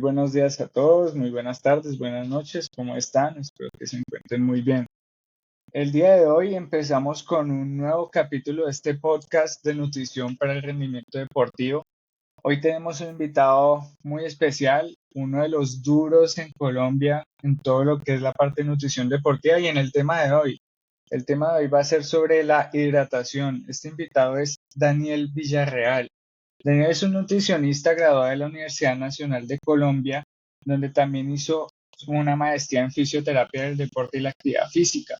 Muy buenos días a todos, muy buenas tardes, buenas noches, ¿cómo están? Espero que se encuentren muy bien. El día de hoy empezamos con un nuevo capítulo de este podcast de nutrición para el rendimiento deportivo. Hoy tenemos un invitado muy especial, uno de los duros en Colombia en todo lo que es la parte de nutrición deportiva y en el tema de hoy. El tema de hoy va a ser sobre la hidratación. Este invitado es Daniel Villarreal. Daniel es un nutricionista graduado de la Universidad Nacional de Colombia, donde también hizo una maestría en fisioterapia del deporte y la actividad física.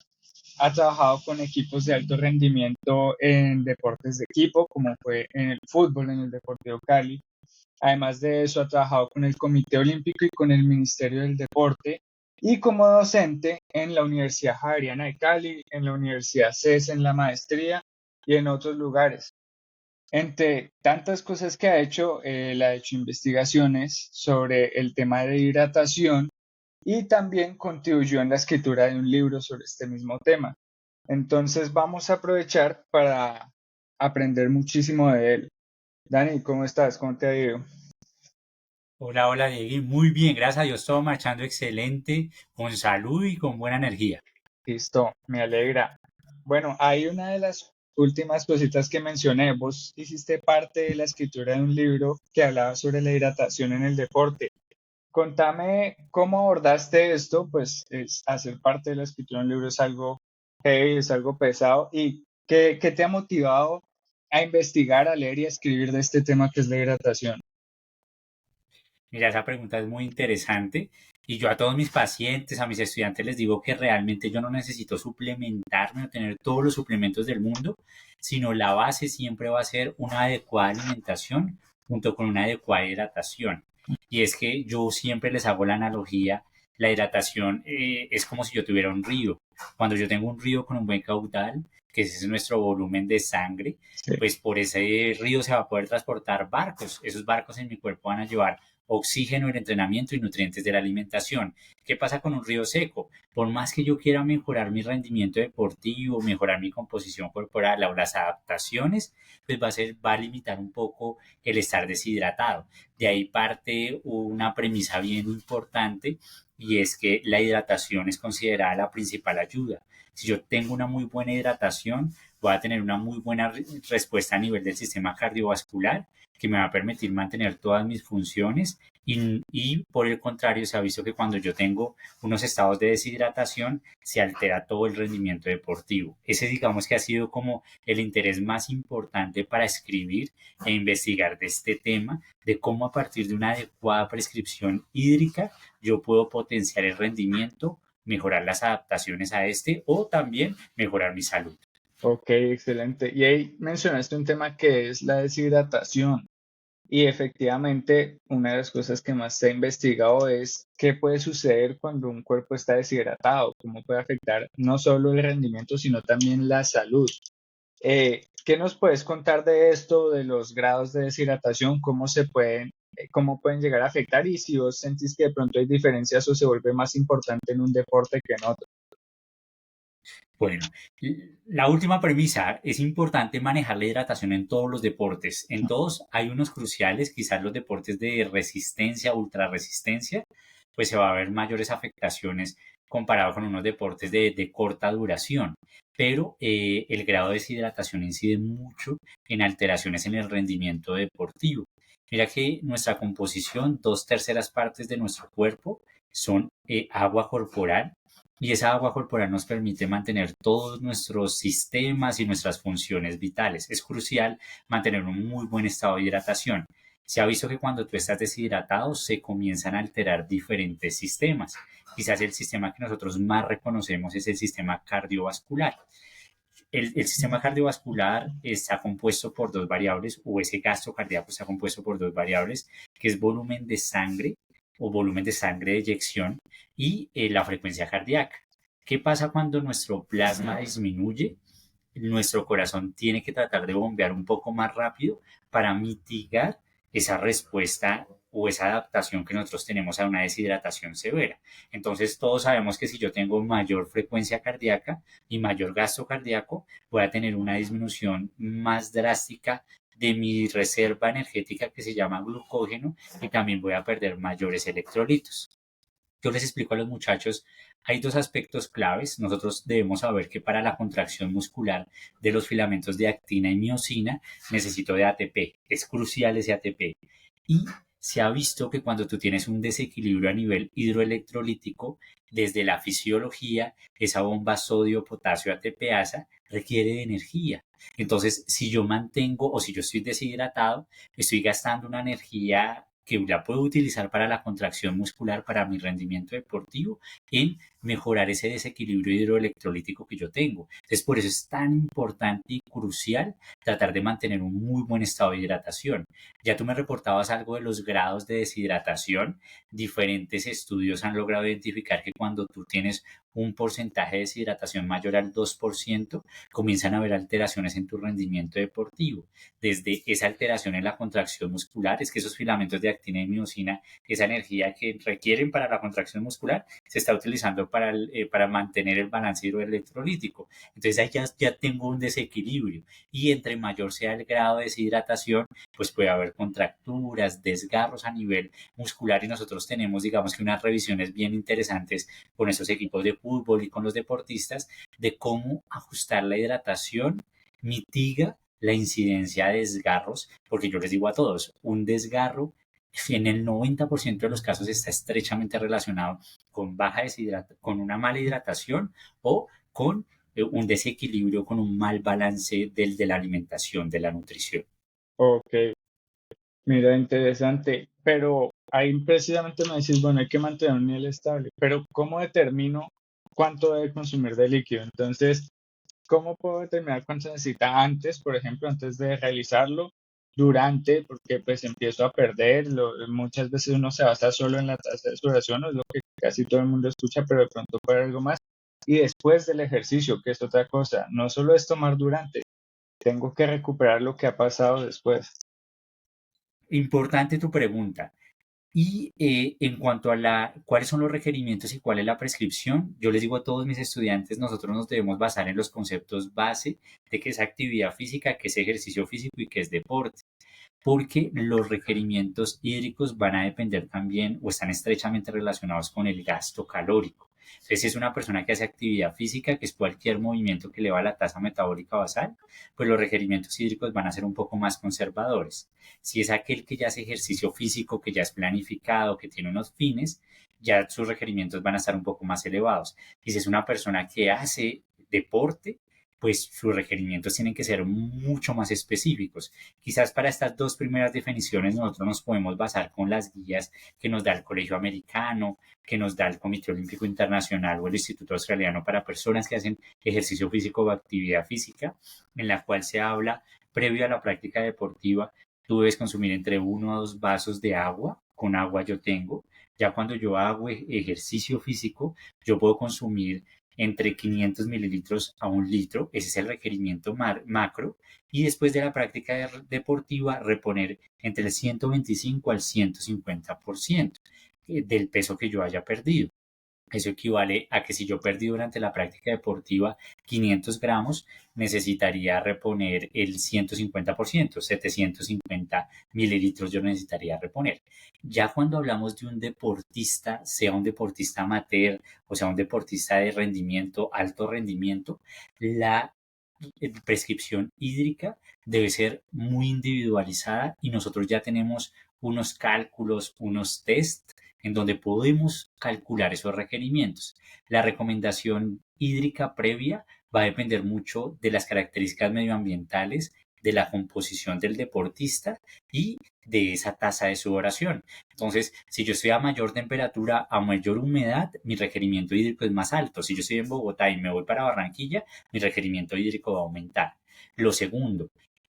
Ha trabajado con equipos de alto rendimiento en deportes de equipo, como fue en el fútbol, en el Deportivo Cali. Además de eso, ha trabajado con el Comité Olímpico y con el Ministerio del Deporte y como docente en la Universidad Javeriana de Cali, en la Universidad CES en la maestría y en otros lugares. Entre tantas cosas que él ha hecho investigaciones sobre el tema de hidratación y también contribuyó en la escritura de un libro sobre este mismo tema. Entonces vamos a aprovechar para aprender muchísimo de él. Dani, ¿cómo estás? ¿Cómo te ha ido? Hola, hola, Diego. Muy bien, gracias a Dios, todo marchando excelente, con salud y con buena energía. Listo, me alegra. Bueno, hay una de las últimas cositas que mencioné. Vos hiciste parte de la escritura de un libro que hablaba sobre la hidratación en el deporte. Contame cómo abordaste esto, pues hacer parte de la escritura de un libro es algo heavy, es algo pesado. ¿Y qué te ha motivado a investigar, a leer y a escribir de este tema que es la hidratación? Mira, esa pregunta es muy interesante y yo a todos mis pacientes, a mis estudiantes les digo que realmente yo no necesito suplementarme o tener todos los suplementos del mundo, sino la base siempre va a ser una adecuada alimentación junto con una adecuada hidratación. Y es que yo siempre les hago la analogía, la hidratación es como si yo tuviera un río. Cuando yo tengo un río con un buen caudal, que ese es nuestro volumen de sangre, Sí. pues por ese río se va a poder transportar barcos. Esos barcos en mi cuerpo van a llevar oxígeno, el entrenamiento y nutrientes de la alimentación. ¿Qué pasa con un río seco? Por más que yo quiera mejorar mi rendimiento deportivo, mejorar mi composición corporal o las adaptaciones, pues va a limitar un poco el estar deshidratado. De ahí parte una premisa bien importante y es que la hidratación es considerada la principal ayuda. Si yo tengo una muy buena hidratación, voy a tener una muy buena respuesta a nivel del sistema cardiovascular que me va a permitir mantener todas mis funciones y por el contrario se ha visto que cuando yo tengo unos estados de deshidratación se altera todo el rendimiento deportivo. Ese digamos que ha sido como el interés más importante para escribir e investigar de este tema, de cómo a partir de una adecuada prescripción hídrica yo puedo potenciar el rendimiento, mejorar las adaptaciones a este o también mejorar mi salud. Ok, excelente. Y ahí mencionaste un tema que es la deshidratación. Y efectivamente, una de las cosas que más se ha investigado es qué puede suceder cuando un cuerpo está deshidratado, cómo puede afectar no solo el rendimiento, sino también la salud. ¿Qué nos puedes contar de esto, de los grados de deshidratación, cómo pueden llegar a afectar y si vos sentís que de pronto hay diferencias o se vuelve más importante en un deporte que en otro? Bueno, la última premisa, es importante manejar la hidratación en todos los deportes. En todos hay unos cruciales, quizás los deportes de resistencia, ultra resistencia, pues se va a ver mayores afectaciones comparado con unos deportes de corta duración. Pero el grado de deshidratación incide mucho en alteraciones en el rendimiento deportivo. Mira que nuestra composición, dos terceras partes de nuestro cuerpo son agua corporal y esa agua corporal nos permite mantener todos nuestros sistemas y nuestras funciones vitales. Es crucial mantener un muy buen estado de hidratación. Se ha visto que cuando tú estás deshidratado se comienzan a alterar diferentes sistemas. Quizás el sistema que nosotros más reconocemos es el sistema cardiovascular. El sistema cardiovascular está compuesto por dos variables, o ese gasto cardíaco está compuesto por dos variables, que es volumen de sangre o volumen de sangre de eyección y la frecuencia cardíaca. ¿Qué pasa cuando nuestro plasma disminuye? Nuestro corazón tiene que tratar de bombear un poco más rápido para mitigar esa respuesta o esa adaptación que nosotros tenemos a una deshidratación severa. Entonces, todos sabemos que si yo tengo mayor frecuencia cardíaca y mayor gasto cardíaco, voy a tener una disminución más drástica de mi reserva energética que se llama glucógeno y también voy a perder mayores electrolitos. Yo les explico a los muchachos, hay dos aspectos claves. Nosotros debemos saber que para la contracción muscular de los filamentos de actina y miosina necesito de ATP. Es crucial ese ATP. Y se ha visto que cuando tú tienes un desequilibrio a nivel hidroelectrolítico, desde la fisiología, esa bomba sodio-potasio ATPasa requiere de energía. Entonces, si yo mantengo o si yo estoy deshidratado, estoy gastando una energía que la puedo utilizar para la contracción muscular, para mi rendimiento deportivo, en mejorar ese desequilibrio hidroelectrolítico que yo tengo. Entonces, por eso es tan importante y crucial tratar de mantener un muy buen estado de hidratación. Ya tú me reportabas algo de los grados de deshidratación. Diferentes estudios han logrado identificar que cuando tú tienes un porcentaje de deshidratación mayor al 2%, comienzan a haber alteraciones en tu rendimiento deportivo. Desde esa alteración en la contracción muscular, es que esos filamentos de actina y miosina, esa energía que requieren para la contracción muscular, se está utilizando para mantener el balance hidroelectrolítico. Entonces ahí ya tengo un desequilibrio y entre mayor sea el grado de deshidratación, pues puede haber contracturas, desgarros a nivel muscular y nosotros tenemos, digamos que unas revisiones bien interesantes con esos equipos de fútbol y con los deportistas de cómo ajustar la hidratación mitiga la incidencia de desgarros, porque yo les digo a todos, un desgarro en el 90% de los casos está estrechamente relacionado con con una mala hidratación o con un desequilibrio, con un mal balance de la alimentación, de la nutrición. Ok, mira, interesante. Pero ahí precisamente me decís, bueno, hay que mantener un nivel estable. Pero ¿cómo determino cuánto debe consumir de líquido? Entonces, ¿cómo puedo determinar cuánto se necesita antes, por ejemplo, antes de realizarlo? Durante, porque pues empiezo a perder, muchas veces uno se basa solo en la tasa de sudoración, es lo que casi todo el mundo escucha, pero de pronto puede algo más. Y después del ejercicio, que es otra cosa, no solo es tomar durante, tengo que recuperar lo que ha pasado después. Importante tu pregunta. Y en cuanto a cuáles son los requerimientos y cuál es la prescripción, yo les digo a todos mis estudiantes, nosotros nos debemos basar en los conceptos base de qué es actividad física, qué es ejercicio físico y qué es deporte, porque los requerimientos hídricos van a depender también o están estrechamente relacionados con el gasto calórico. Entonces, si es una persona que hace actividad física, que es cualquier movimiento que eleva la tasa metabólica basal, pues los requerimientos hídricos van a ser un poco más conservadores. Si es aquel que ya hace ejercicio físico, que ya es planificado, que tiene unos fines, ya sus requerimientos van a estar un poco más elevados. Y si es una persona que hace deporte, pues sus requerimientos tienen que ser mucho más específicos. Quizás para estas dos primeras definiciones nosotros nos podemos basar con las guías que nos da el Colegio Americano, que nos da el Comité Olímpico Internacional o el Instituto Australiano para personas que hacen ejercicio físico o actividad física, en la cual se habla previo a la práctica deportiva, tú debes consumir entre 1 a 2 vasos de agua. Con agua yo tengo. Ya cuando yo hago ejercicio físico, yo puedo consumir entre 500 mililitros a 1 litro, ese es el requerimiento macro, y después de la práctica deportiva reponer entre el 125 al 150% del peso que yo haya perdido. Eso equivale a que si yo perdí durante la práctica deportiva 500 gramos, necesitaría reponer el 150%, 750 mililitros yo necesitaría reponer. Ya cuando hablamos de un deportista, sea un deportista amateur o sea un deportista de rendimiento, alto rendimiento, la prescripción hídrica debe ser muy individualizada y nosotros ya tenemos unos cálculos, unos test en donde podemos calcular esos requerimientos. La recomendación hídrica previa va a depender mucho de las características medioambientales, de la composición del deportista y de esa tasa de sudoración. Entonces, si yo estoy a mayor temperatura, a mayor humedad, mi requerimiento hídrico es más alto. Si yo estoy en Bogotá y me voy para Barranquilla, mi requerimiento hídrico va a aumentar. Lo segundo,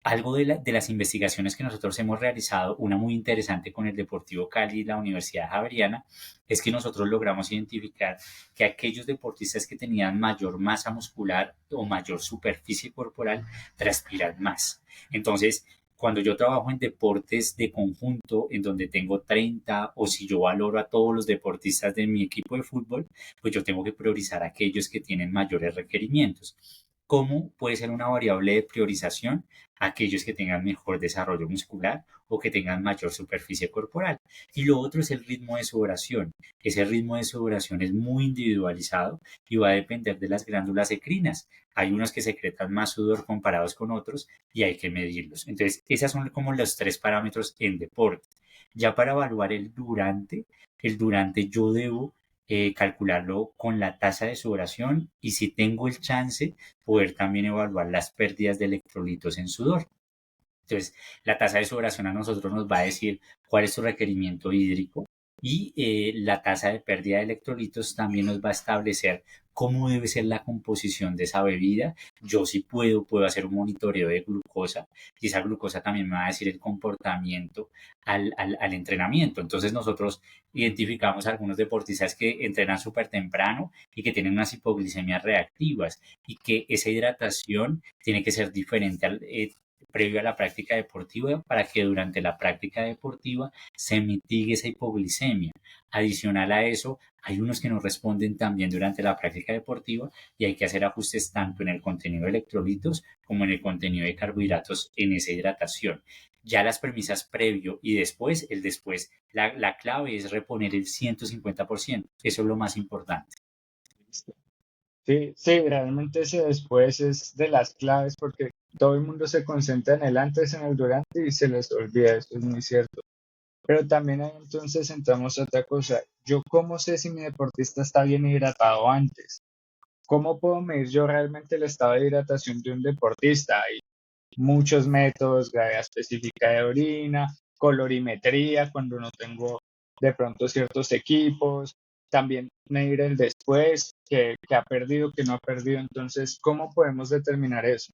algo de las investigaciones que nosotros hemos realizado, una muy interesante con el Deportivo Cali y la Universidad Javeriana, es que nosotros logramos identificar que aquellos deportistas que tenían mayor masa muscular o mayor superficie corporal transpiran más. Entonces, cuando yo trabajo en deportes de conjunto, en donde tengo 30 o si yo valoro a todos los deportistas de mi equipo de fútbol, pues yo tengo que priorizar a aquellos que tienen mayores requerimientos. cómo puede ser una variable de priorización aquellos que tengan mejor desarrollo muscular o que tengan mayor superficie corporal. Y lo otro es el ritmo de sudoración. Ese ritmo de sudoración es muy individualizado y va a depender de las glándulas endocrinas. Hay unos que secretan más sudor comparados con otros y hay que medirlos. Entonces, esas son como los tres parámetros en deporte. Ya para evaluar el durante yo debo calcularlo con la tasa de sudoración y si tengo el chance, poder también evaluar las pérdidas de electrolitos en sudor. Entonces, la tasa de sudoración a nosotros nos va a decir cuál es su requerimiento hídrico y la tasa de pérdida de electrolitos también nos va a establecer cómo debe ser la composición de esa bebida. Yo si puedo hacer un monitoreo de glucosa y esa glucosa también me va a decir el comportamiento al entrenamiento. Entonces nosotros identificamos a algunos deportistas que entrenan súper temprano y que tienen unas hipoglicemias reactivas y que esa hidratación tiene que ser diferente previo a la práctica deportiva para que durante la práctica deportiva se mitigue esa hipoglicemia. Adicional a eso, hay unos que no responden también durante la práctica deportiva y hay que hacer ajustes tanto en el contenido de electrolitos como en el contenido de carbohidratos en esa hidratación. Ya las premisas previo y después, el después, la clave es reponer el 150%. Eso es lo más importante. Sí, sí, realmente ese después es de las claves porque todo el mundo se concentra en el antes, en el durante y se les olvida, eso es muy cierto. Pero también ahí entonces entramos a otra cosa. ¿Yo cómo sé si mi deportista está bien hidratado antes? ¿Cómo puedo medir yo realmente el estado de hidratación de un deportista? Hay muchos métodos, gravedad específica de orina, colorimetría, cuando no tengo de pronto ciertos equipos, también medir el después, que ha perdido, que no ha perdido. Entonces, ¿cómo podemos determinar eso?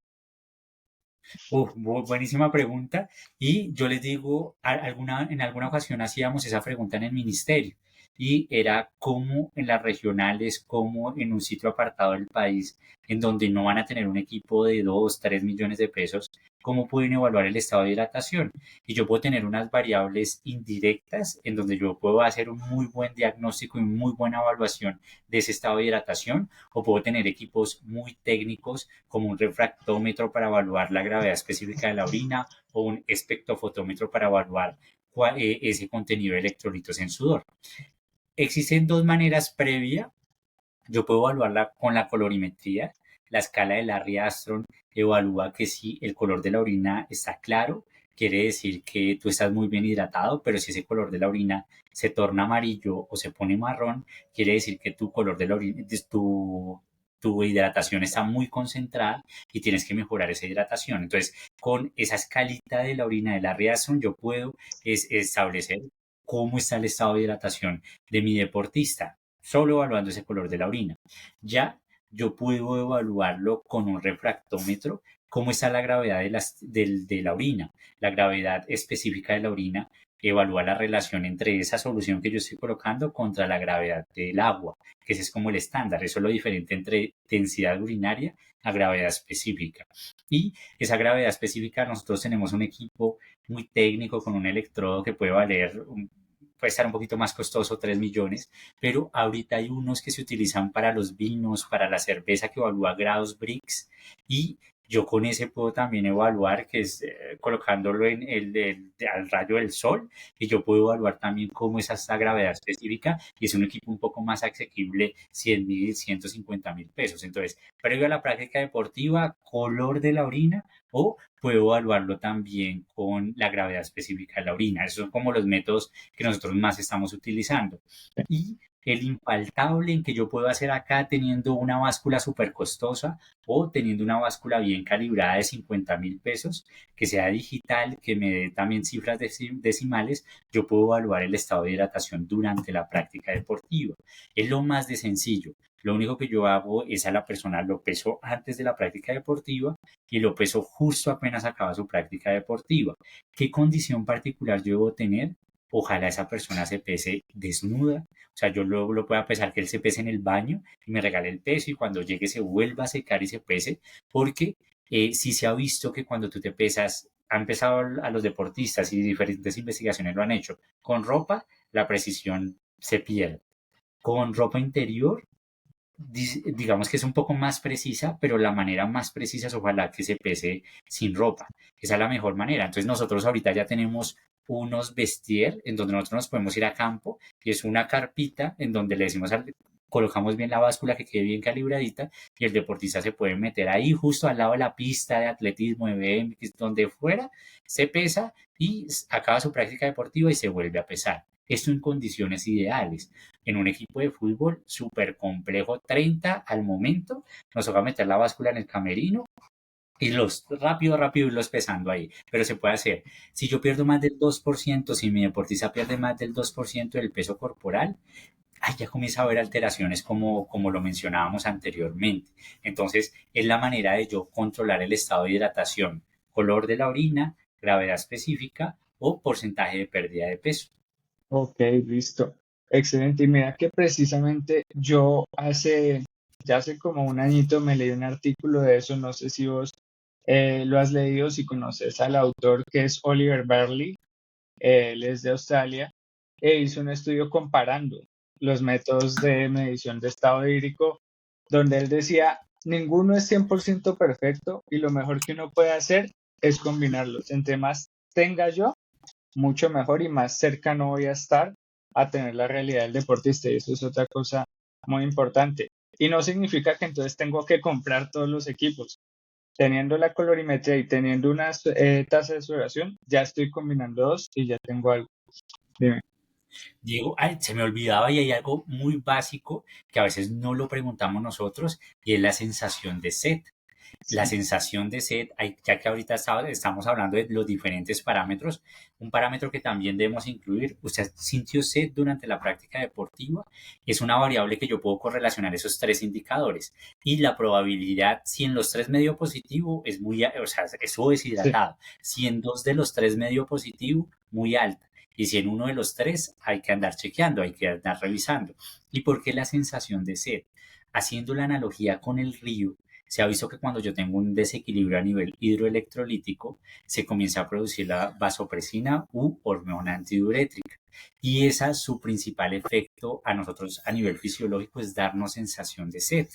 Buenísima pregunta. Y yo les digo, en alguna ocasión hacíamos esa pregunta en el ministerio y era cómo en las regionales, cómo en un sitio apartado del país, en donde no van a tener un equipo de 2 3 millones de pesos, cómo pueden evaluar el estado de hidratación. Y yo puedo tener unas variables indirectas en donde yo puedo hacer un muy buen diagnóstico y muy buena evaluación de ese estado de hidratación, o puedo tener equipos muy técnicos como un refractómetro para evaluar la gravedad específica de la orina o un espectrofotómetro para evaluar ese contenido de electrolitos en sudor. Existen dos maneras previas. Yo puedo evaluarla con la colorimetría. La escala de Larry Armstrong evalúa que si el color de la orina está claro, quiere decir que tú estás muy bien hidratado, pero si ese color de la orina se torna amarillo o se pone marrón, quiere decir que tu color de la orina, tu hidratación está muy concentrada y tienes que mejorar esa hidratación. Entonces, con esa escalita de la orina de Larry Armstrong, yo puedo establecer cómo está el estado de hidratación de mi deportista solo evaluando ese color de la orina. Ya yo puedo evaluarlo con un refractómetro, cómo está la gravedad de la orina. La gravedad específica de la orina evalúa la relación entre esa solución que yo estoy colocando contra la gravedad del agua, que ese es como el estándar. Eso es lo diferente entre densidad urinaria a gravedad específica. Y esa gravedad específica, nosotros tenemos un equipo muy técnico con un electrodo que puede estar un poquito más costoso, 3 millones, pero ahorita hay unos que se utilizan para los vinos, para la cerveza que evalúa grados Brix y yo con ese puedo también evaluar, que es colocándolo al rayo del sol, y yo puedo evaluar también cómo es esta gravedad específica, y es un equipo un poco más asequible, 100.000, 150.000 pesos. Entonces, previo a la práctica deportiva, color de la orina, o puedo evaluarlo también con la gravedad específica de la orina. Esos son como los métodos que nosotros más estamos utilizando. Y el infaltable en que yo puedo hacer acá teniendo una báscula súper costosa o teniendo una báscula bien calibrada de 50.000 pesos, que sea digital, que me dé también cifras decimales, yo puedo evaluar el estado de hidratación durante la práctica deportiva. Es lo más de sencillo. Lo único que yo hago es a la persona lo peso antes de la práctica deportiva y lo peso justo apenas acaba su práctica deportiva. ¿Qué condición particular yo debo tener? Ojalá esa persona se pese desnuda. O sea, yo luego lo pueda pesar que él se pese en el baño y me regale el peso y cuando llegue se vuelva a secar y se pese, porque sí se ha visto que cuando tú te pesas, han pesado a los deportistas y diferentes investigaciones lo han hecho, con ropa la precisión se pierde. Con ropa interior digamos que es un poco más precisa, pero la manera más precisa es ojalá que se pese sin ropa. Esa es la mejor manera. Entonces nosotros ahorita ya tenemos unos vestier en donde nosotros nos podemos ir a campo y es una carpita en donde le decimos colocamos bien la báscula que quede bien calibradita y el deportista se puede meter ahí justo al lado de la pista de atletismo, de BMX, donde fuera, se pesa y acaba su práctica deportiva y se vuelve a pesar. Esto en condiciones ideales. En un equipo de fútbol súper complejo, 30 al momento, nos toca meter la báscula en el camerino y rápido irlos pesando ahí, pero se puede hacer. Si yo pierdo más del 2%, si mi deportista pierde más del 2% del peso corporal, ahí ya comienza a haber alteraciones como lo mencionábamos anteriormente. Entonces, es la manera de yo controlar el estado de hidratación, color de la orina, gravedad específica o porcentaje de pérdida de peso. Ok, listo. Excelente. Y mira que precisamente yo ya hace como un añito me leí un artículo de eso, no sé si vos lo has leído, si conoces al autor que es Oliver Burley, él es de Australia, e hizo un estudio comparando los métodos de medición de estado hídrico, donde él decía, ninguno es 100% perfecto y lo mejor que uno puede hacer es combinarlos. Entre más tenga yo, mucho mejor y más cercano voy a estar a tener la realidad del deportista. Y eso es otra cosa muy importante. Y no significa que entonces tengo que comprar todos los equipos. Teniendo la colorimetría y teniendo una tasa de sudoración, ya estoy combinando dos y ya tengo algo. Dime. Diego, ay, se me olvidaba y hay algo muy básico que a veces no lo preguntamos nosotros y es la sensación de sed. La Sí, sensación de sed, ya que ahorita estamos hablando de los diferentes parámetros, un parámetro que también debemos incluir, ¿usted sintió sed durante la práctica deportiva? Es una variable que yo puedo correlacionar esos tres indicadores y la probabilidad, si en los tres medio positivo, es muy, o sea, estuvo sí. deshidratado, si en dos de los tres medio positivo, muy alta. Y si en uno de los tres hay que andar chequeando, hay que andar revisando. ¿Y por qué la sensación de sed? Haciendo la analogía con el río, se ha visto que cuando yo tengo un desequilibrio a nivel hidroelectrolítico, se comienza a producir la vasopresina u hormona antidiurétrica. Y esa, su principal efecto a nosotros a nivel fisiológico es darnos sensación de sed.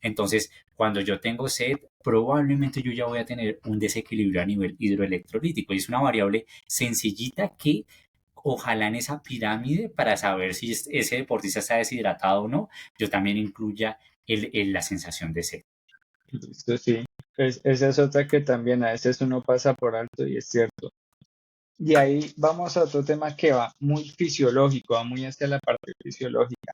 Entonces, cuando yo tengo sed, probablemente yo ya voy a tener un desequilibrio a nivel hidroelectrolítico. Y es una variable sencillita que ojalá en esa pirámide para saber si ese deportista está deshidratado o no, yo también incluya la sensación de sed. Listo, sí. Esa es otra que también a veces uno pasa por alto y es cierto. Y ahí vamos a otro tema que va muy fisiológico, va muy hacia la parte fisiológica,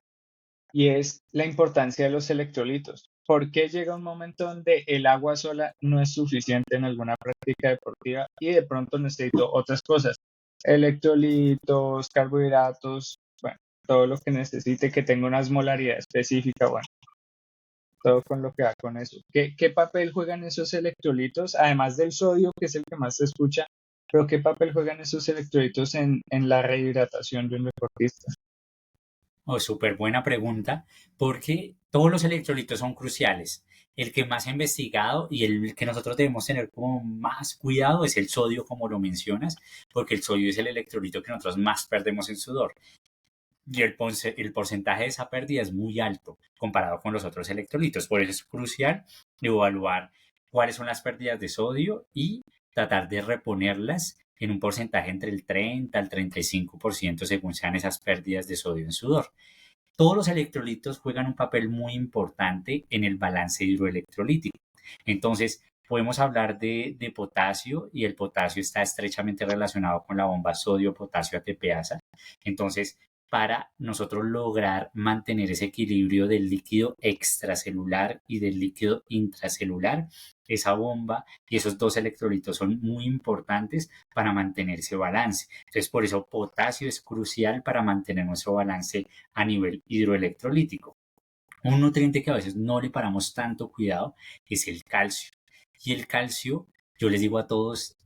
y es la importancia de los electrolitos. ¿Por qué llega un momento donde el agua sola no es suficiente en alguna práctica deportiva y de pronto necesito otras cosas? Electrolitos, carbohidratos, bueno, todo lo que necesite que tenga una osmolaridad específica, bueno, todo con lo que va con eso. ¿Qué papel juegan esos electrolitos? Además del sodio, que es el que más se escucha, pero ¿qué papel juegan esos electrolitos en la rehidratación de un deportista? Oh, súper buena pregunta, porque todos los electrolitos son cruciales. El que más he investigado y el que nosotros debemos tener como más cuidado es el sodio, como lo mencionas, porque el sodio es el electrolito que nosotros más perdemos en sudor. Y el porcentaje de esa pérdida es muy alto comparado con los otros electrolitos. Por eso es crucial evaluar cuáles son las pérdidas de sodio y tratar de reponerlas en un porcentaje entre el 30 al 35% según sean esas pérdidas de sodio en sudor. Todos los electrolitos juegan un papel muy importante en el balance hidroelectrolítico. Entonces, podemos hablar de potasio y el potasio está estrechamente relacionado con la bomba sodio-potasio ATPasa. Entonces, para nosotros lograr mantener ese equilibrio del líquido extracelular y del líquido intracelular, esa bomba y esos dos electrolitos son muy importantes para mantener ese balance. Entonces, por eso potasio es crucial para mantener nuestro balance a nivel hidroelectrolítico. Un nutriente que a veces no le paramos tanto cuidado es el calcio. Y el calcio, yo les digo a todos,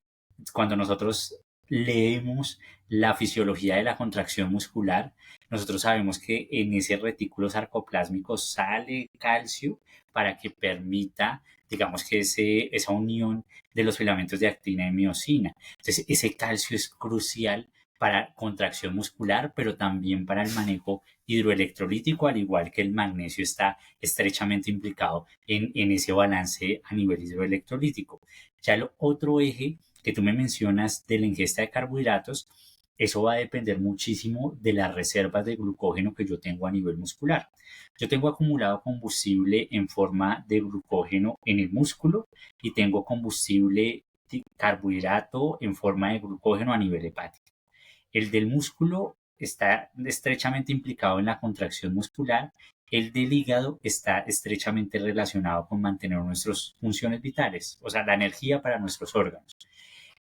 cuando nosotros leemos la fisiología de la contracción muscular, nosotros sabemos que en ese retículo sarcoplásmico sale calcio para que permita, digamos que esa unión de los filamentos de actina y miosina. Entonces, ese calcio es crucial para contracción muscular, pero también para el manejo hidroelectrolítico, al igual que el magnesio está estrechamente implicado en ese balance a nivel hidroelectrolítico. Ya el otro eje que tú me mencionas de la ingesta de carbohidratos, eso va a depender muchísimo de las reservas de glucógeno que yo tengo a nivel muscular. Yo tengo acumulado combustible en forma de glucógeno en el músculo y tengo combustible carbohidrato en forma de glucógeno a nivel hepático. El del músculo está estrechamente implicado en la contracción muscular. El del hígado está estrechamente relacionado con mantener nuestras funciones vitales, o sea, la energía para nuestros órganos.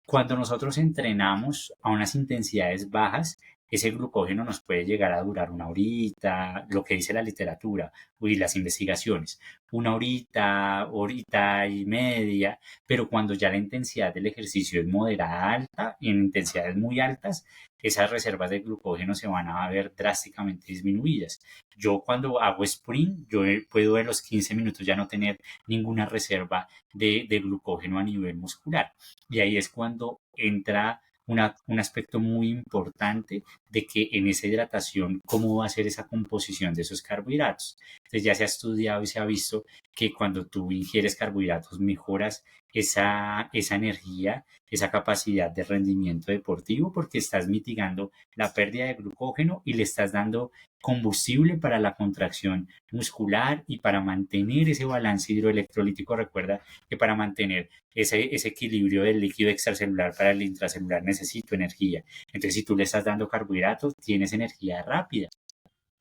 Cuando nosotros entrenamos a unas intensidades bajas, ese glucógeno nos puede llegar a durar una horita, lo que dice la literatura y las investigaciones, una horita, horita y media, pero cuando ya la intensidad del ejercicio es moderada alta y en intensidades muy altas, esas reservas de glucógeno se van a ver drásticamente disminuidas. Yo cuando hago sprint, yo puedo en los 15 minutos ya no tener ninguna reserva de glucógeno a nivel muscular. Y ahí es cuando entra un aspecto muy importante de que en esa hidratación, cómo va a ser esa composición de esos carbohidratos. Entonces ya se ha estudiado y se ha visto que cuando tú ingieres carbohidratos mejoras esa energía, esa capacidad de rendimiento deportivo porque estás mitigando la pérdida de glucógeno y le estás dando combustible para la contracción muscular y para mantener ese balance hidroelectrolítico. Recuerda que para mantener ese equilibrio del líquido extracelular para el intracelular necesito energía. Entonces, si tú le estás dando carbohidratos, tienes energía rápida.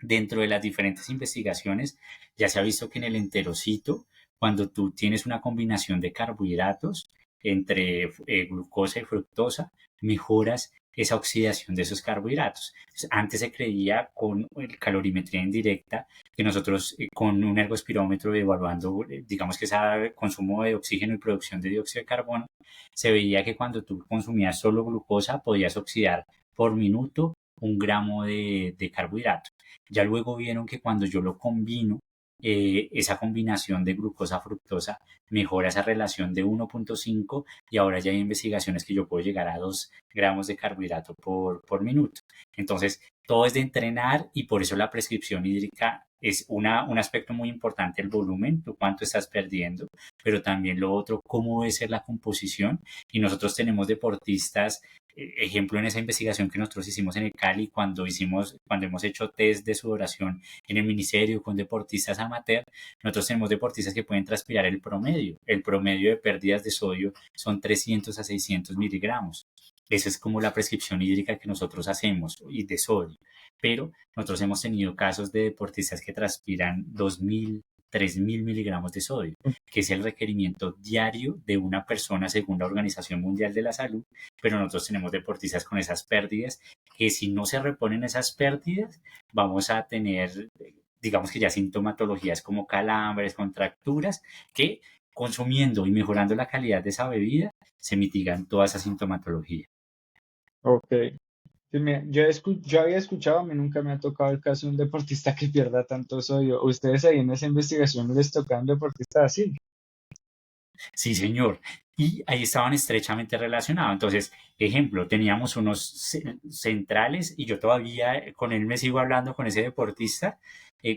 Dentro de las diferentes investigaciones, ya se ha visto que en el enterocito, cuando tú tienes una combinación de carbohidratos entre glucosa y fructosa, mejoras esa oxidación de esos carbohidratos. Entonces, antes se creía con calorimetría indirecta que nosotros con un ergospirómetro evaluando, digamos que ese consumo de oxígeno y producción de dióxido de carbono, se veía que cuando tú consumías solo glucosa podías oxidar por minuto 1 gramo de carbohidrato. Ya luego vieron que cuando yo lo combino, esa combinación de glucosa-fructosa mejora esa relación de 1,5 y ahora ya hay investigaciones que yo puedo llegar a 2 gramos de carbohidrato por minuto. Entonces, todo es de entrenar y por eso la prescripción hídrica es un aspecto muy importante, el volumen, tú cuánto estás perdiendo, pero también lo otro, cómo debe ser la composición. Y nosotros tenemos deportistas, ejemplo en esa investigación que nosotros hicimos en el Cali, cuando hemos hecho test de sudoración en el ministerio con deportistas amateur, nosotros tenemos deportistas que pueden transpirar el promedio de pérdidas de sodio son 300 a 600 miligramos. Esa es como la prescripción hídrica que nosotros hacemos y de sodio. Pero nosotros hemos tenido casos de deportistas que transpiran 2.000, 3.000 miligramos de sodio, que es el requerimiento diario de una persona según la Organización Mundial de la Salud, pero nosotros tenemos deportistas con esas pérdidas que si no se reponen esas pérdidas, vamos a tener, digamos que ya sintomatologías como calambres, contracturas, que consumiendo y mejorando la calidad de esa bebida, se mitigan toda esa sintomatología. Ok. Sí, mira, yo había escuchado, a mí nunca me ha tocado el caso de un deportista que pierda tanto sodio. ¿Ustedes ahí en esa investigación les tocan deportistas así? Sí, señor. Y ahí estaban estrechamente relacionados. Entonces, ejemplo, teníamos unos centrales y yo todavía con él me sigo hablando con ese deportista,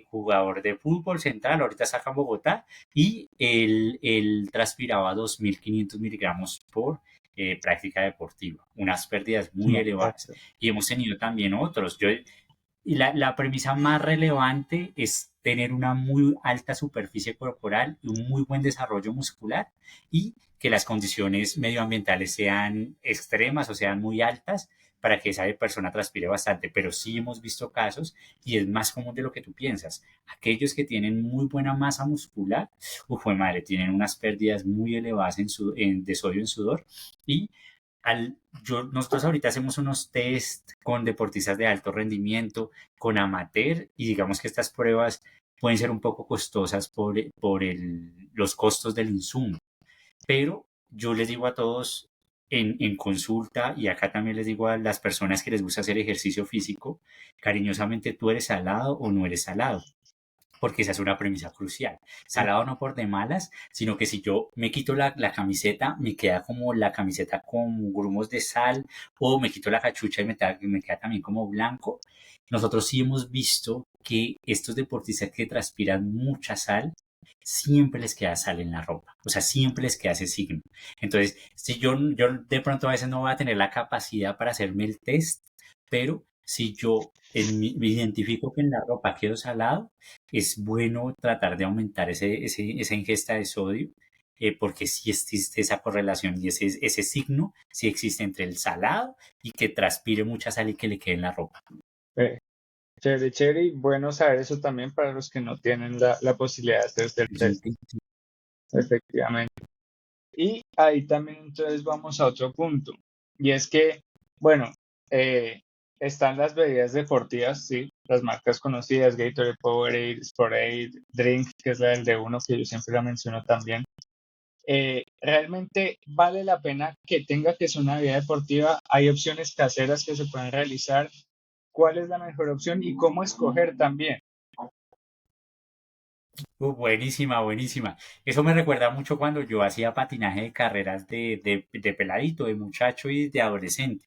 jugador de fútbol central, ahorita está acá en Bogotá, y él transpiraba 2.500 miligramos por práctica deportiva, unas pérdidas muy elevadas. Imagínate. Y hemos tenido también otros. Y la premisa más relevante es tener una muy alta superficie corporal y un muy buen desarrollo muscular y que las condiciones medioambientales sean extremas o sean muy altas para que esa persona transpire bastante. Pero sí hemos visto casos y es más común de lo que tú piensas. Aquellos que tienen muy buena masa muscular, madre, tienen unas pérdidas muy elevadas de sodio en sudor y nosotros ahorita hacemos unos test con deportistas de alto rendimiento, con amateur, y digamos que estas pruebas pueden ser un poco costosas por los costos del insumo. Pero yo les digo a todos en consulta, y acá también les digo a las personas que les gusta hacer ejercicio físico, cariñosamente, ¿tú eres salado o no eres salado? porque esa es una premisa crucial. Salado no por de malas, sino que si yo me quito la camiseta, me queda como la camiseta con grumos de sal, o me quito la cachucha y me queda también como blanco. Nosotros sí hemos visto que estos deportistas que transpiran mucha sal, siempre les queda sal en la ropa, o sea, siempre les queda ese signo. Entonces, si yo de pronto a veces no voy a tener la capacidad para hacerme el test, pero si yo me identifico que en la ropa quedo salado, es bueno tratar de aumentar esa ingesta de sodio, porque sí existe esa correlación y ese signo, sí existe entre el salado y que transpire mucha sal y que le quede en la ropa. Eh, Chévere, chévere, y bueno saber eso también para los que no tienen la posibilidad de hacerse el Es un test, tip. efectivamente. Y ahí también entonces vamos a otro punto, y es que, bueno, eh, están las bebidas deportivas, sí, las marcas conocidas, Gatorade, Powerade, Sporade, Drink, que es la del de uno que yo siempre la menciono también. ¿Realmente vale la pena que tenga que ser una bebida deportiva? ¿Hay opciones caseras que se pueden realizar? ¿Cuál es la mejor opción y cómo escoger también? Buenísima, buenísima. Eso me recuerda mucho cuando yo hacía patinaje de carreras de peladito, de muchacho y de adolescente.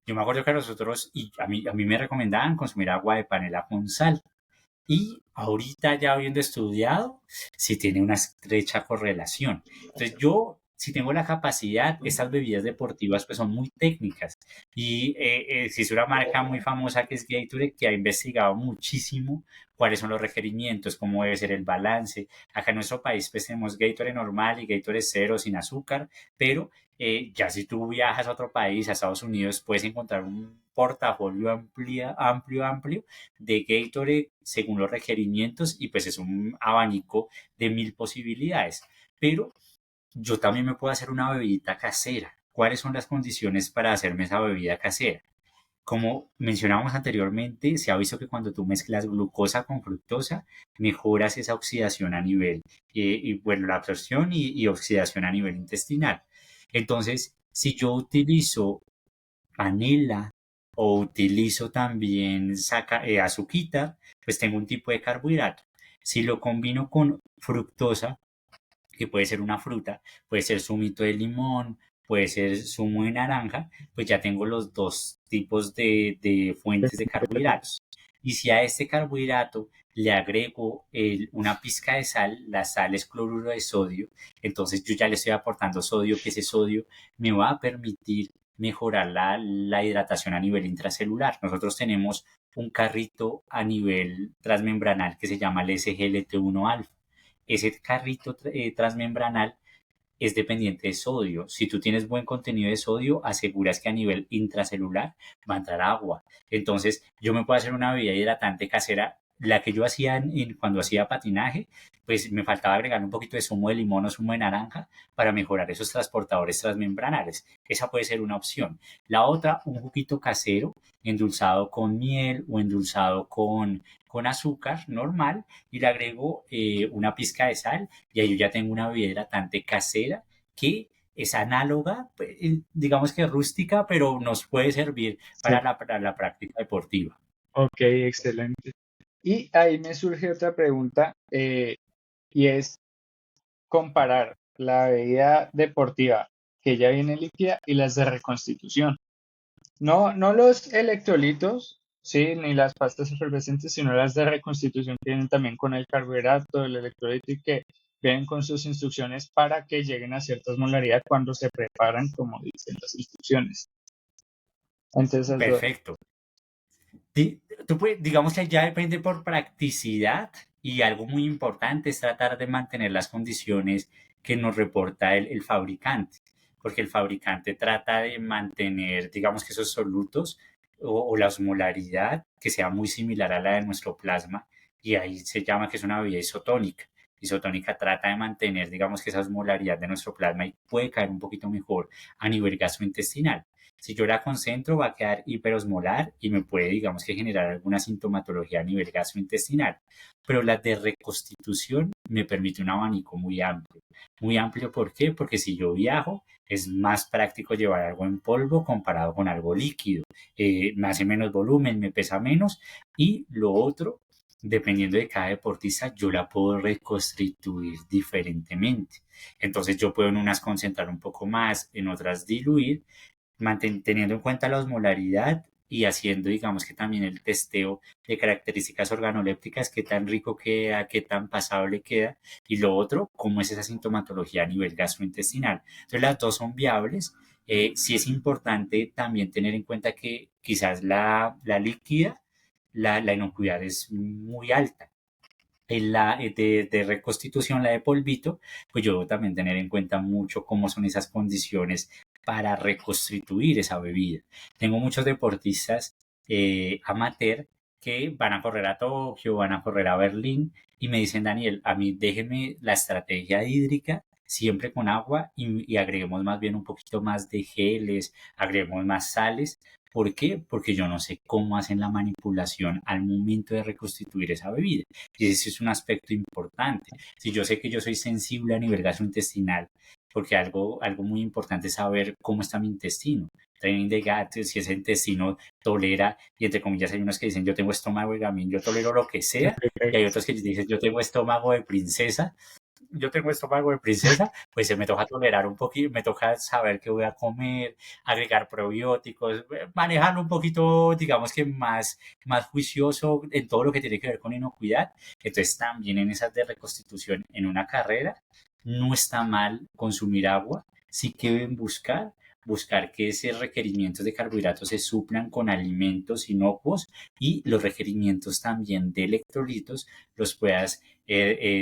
Yo me acuerdo que a nosotros, y a mí me recomendaban consumir agua de panela con sal. Y ahorita ya habiendo estudiado, sí tiene una estrecha correlación. Entonces yo, si tengo la capacidad, estas bebidas deportivas pues son muy técnicas. Y existe una marca muy famosa que es Gatorade que ha investigado muchísimo cuáles son los requerimientos, cómo debe ser el balance. Acá en nuestro país pues tenemos Gatorade normal y Gatorade cero sin azúcar, pero ya si tú viajas a otro país, a Estados Unidos, puedes encontrar un portafolio amplio de Gatorade según los requerimientos y pues es un abanico de 1000 posibilidades. Pero yo también me puedo hacer una bebidita casera. ¿Cuáles son las condiciones para hacerme esa bebida casera? Como mencionábamos anteriormente, se ha visto que cuando tú mezclas glucosa con fructosa, mejoras esa oxidación a nivel, bueno, la absorción y oxidación a nivel intestinal. Entonces, si yo utilizo panela o utilizo también azuquita, pues tengo un tipo de carbohidrato. Si lo combino con fructosa, que puede ser una fruta, puede ser zumito de limón, puede ser zumo de naranja, pues ya tengo los dos tipos de fuentes de carbohidratos. Y si a este carbohidrato le agrego una pizca de sal, la sal es cloruro de sodio, entonces yo ya le estoy aportando sodio, que ese sodio me va a permitir mejorar la hidratación a nivel intracelular. Nosotros tenemos un carrito a nivel transmembranal que se llama el SGLT1 alfa. Ese carrito transmembranal es dependiente de sodio. Si tú tienes buen contenido de sodio, aseguras que a nivel intracelular va a entrar agua. Entonces, yo me puedo hacer una bebida hidratante casera. La que yo hacía cuando hacía patinaje, pues me faltaba agregar un poquito de zumo de limón o zumo de naranja para mejorar esos transportadores transmembranales. Esa puede ser una opción. La otra, un juguito casero, endulzado con miel o endulzado con azúcar normal y le agrego una pizca de sal y ahí yo ya tengo una bebida hidratante casera que es análoga, pues, digamos que rústica, pero nos puede servir Sí. para la práctica deportiva. Ok, excelente. Y ahí me surge otra pregunta, y es comparar la bebida deportiva que ya viene líquida y las de reconstitución. No, no los electrolitos, sí, ni las pastas efervescentes, sino las de reconstitución que vienen también con el carbohidrato, el electrolito y que vienen con sus instrucciones para que lleguen a cierta osmolaridad cuando se preparan, como dicen las instrucciones. Entonces, esas dos. Perfecto. Digamos que ya depende por practicidad y algo muy importante es tratar de mantener las condiciones que nos reporta el fabricante, porque el fabricante trata de mantener, digamos que esos solutos o la osmolaridad que sea muy similar a la de nuestro plasma y ahí se llama que es una bebida isotónica. Isotónica trata de mantener, digamos que esa osmolaridad de nuestro plasma y puede caer un poquito mejor a nivel gastrointestinal. Si yo la concentro, va a quedar hiperosmolar y me puede, digamos que generar alguna sintomatología a nivel gastrointestinal. Pero la de reconstitución me permite un abanico muy amplio. Muy amplio, ¿por qué? Porque si yo viajo, es más práctico llevar algo en polvo comparado con algo líquido. Me hace menos volumen, me pesa menos. Y lo otro dependiendo de cada deportista, yo la puedo reconstituir diferentemente. Entonces yo puedo en unas concentrar un poco más, en otras diluir, teniendo en cuenta la osmolaridad y haciendo, digamos que también el testeo de características organolépticas, qué tan rico queda, qué tan pasable queda, y lo otro, cómo es esa sintomatología a nivel gastrointestinal. Entonces las dos son viables. Sí es importante también tener en cuenta que quizás la líquida, la inocuidad es muy alta. En la de reconstitución, la de polvito, pues yo debo también tener en cuenta mucho cómo son esas condiciones para reconstituir esa bebida. Tengo muchos deportistas amateur que van a correr a Tokio, van a correr a Berlín y me dicen, Daniel, a mí déjeme la estrategia hídrica siempre con agua y agreguemos más bien un poquito más de geles, agreguemos más sales. ¿Por qué? Porque yo no sé cómo hacen la manipulación al momento de reconstituir esa bebida. Y ese es un aspecto importante. Si yo sé que yo soy sensible a nivel gastrointestinal, porque algo muy importante es saber cómo está mi intestino. Training de gato, si ese intestino tolera, y entre comillas hay unos que dicen yo tengo estómago de gamín, yo tolero lo que sea, y hay otros que dicen yo tengo estómago de princesa, yo tengo estómago de princesa, pues se me toca tolerar un poquito, me toca saber qué voy a comer, agregar probióticos, manejarlo un poquito, digamos que más juicioso en todo lo que tiene que ver con inocuidad. Entonces también en esas de reconstitución en una carrera, no está mal consumir agua, sí que deben buscar que esos requerimientos de carbohidratos se suplan con alimentos inocuos y los requerimientos también de electrolitos los puedas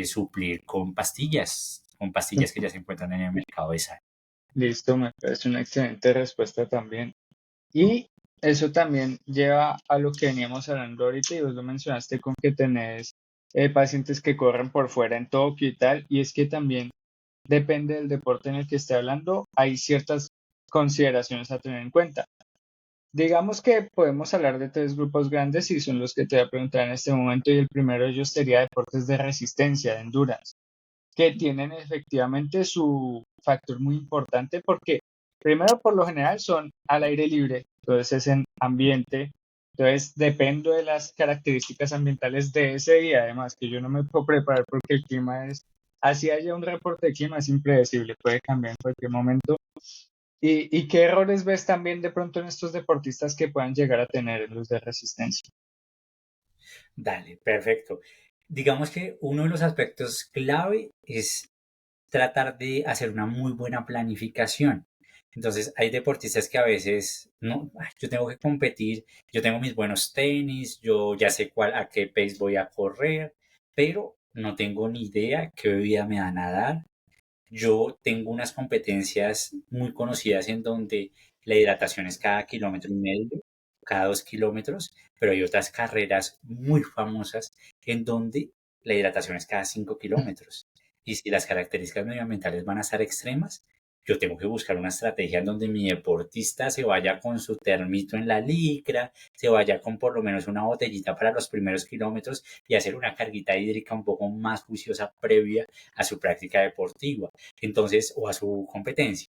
suplir con pastillas que ya se encuentran en el mercado de sal. Listo, me parece una excelente respuesta también. Y eso también lleva a lo que veníamos hablando ahorita y vos lo mencionaste con que tenés pacientes que corren por fuera en Tokio y tal, y es que también depende del deporte en el que esté hablando, hay ciertas consideraciones a tener en cuenta. Digamos que podemos hablar de tres grupos grandes y son los que te voy a preguntar en este momento y el primero de ellos sería deportes de resistencia, de endurance, que tienen efectivamente su factor muy importante porque primero por lo general son al aire libre, entonces es en ambiente, entonces dependo de las características ambientales de ese día, además que yo no me puedo preparar porque el clima es, así haya un reporte de clima es impredecible, puede cambiar en cualquier momento. ¿Y qué errores ves también de pronto en estos deportistas que puedan llegar a tener en los de resistencia? Dale, perfecto. Digamos que uno de los aspectos clave es tratar de hacer una muy buena planificación. Entonces, hay deportistas que a veces, no, yo tengo que competir, yo tengo mis buenos tenis, yo ya sé a qué pace voy a correr, pero no tengo ni idea qué bebida me van a dar. Yo tengo unas competencias muy conocidas en donde la hidratación es cada kilómetro y medio, cada 2 kilómetros, pero hay otras carreras muy famosas en donde la hidratación es cada 5 kilómetros. Y si las características medioambientales van a estar extremas, yo tengo que buscar una estrategia en donde mi deportista se vaya con su termito en la licra, se vaya con por lo menos una botellita para los primeros kilómetros y hacer una carguita hídrica un poco más juiciosa previa a su práctica deportiva, entonces, o a su competencia.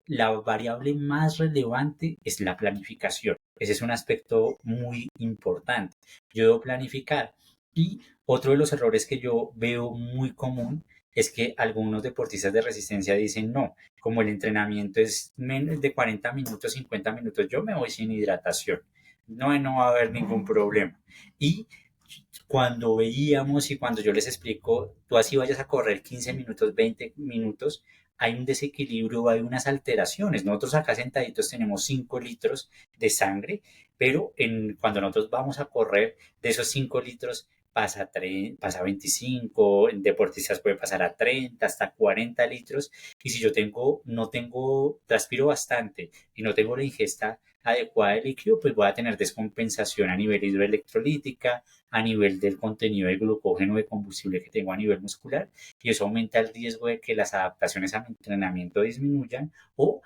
La variable más relevante es la planificación. Ese es un aspecto muy importante. Yo debo planificar. Y otro de los errores que yo veo muy común es que algunos deportistas de resistencia dicen, no, como el entrenamiento es menos de 40 minutos, 50 minutos, yo me voy sin hidratación. No, no va a haber ningún problema. Y cuando veíamos y cuando yo les explico, tú así vayas a correr 15 minutos, 20 minutos, hay un desequilibrio, hay unas alteraciones. Nosotros acá sentaditos tenemos 5 litros de sangre, pero cuando nosotros vamos a correr, de esos 5 litros pasa 25, en deportistas puede pasar a 30, hasta 40 litros. Y si yo no tengo, transpiro bastante y no tengo la ingesta adecuada de líquido, pues voy a tener descompensación a nivel hidroelectrolítica, a nivel del contenido de glucógeno de combustible que tengo a nivel muscular y eso aumenta el riesgo de que las adaptaciones a mi entrenamiento disminuyan o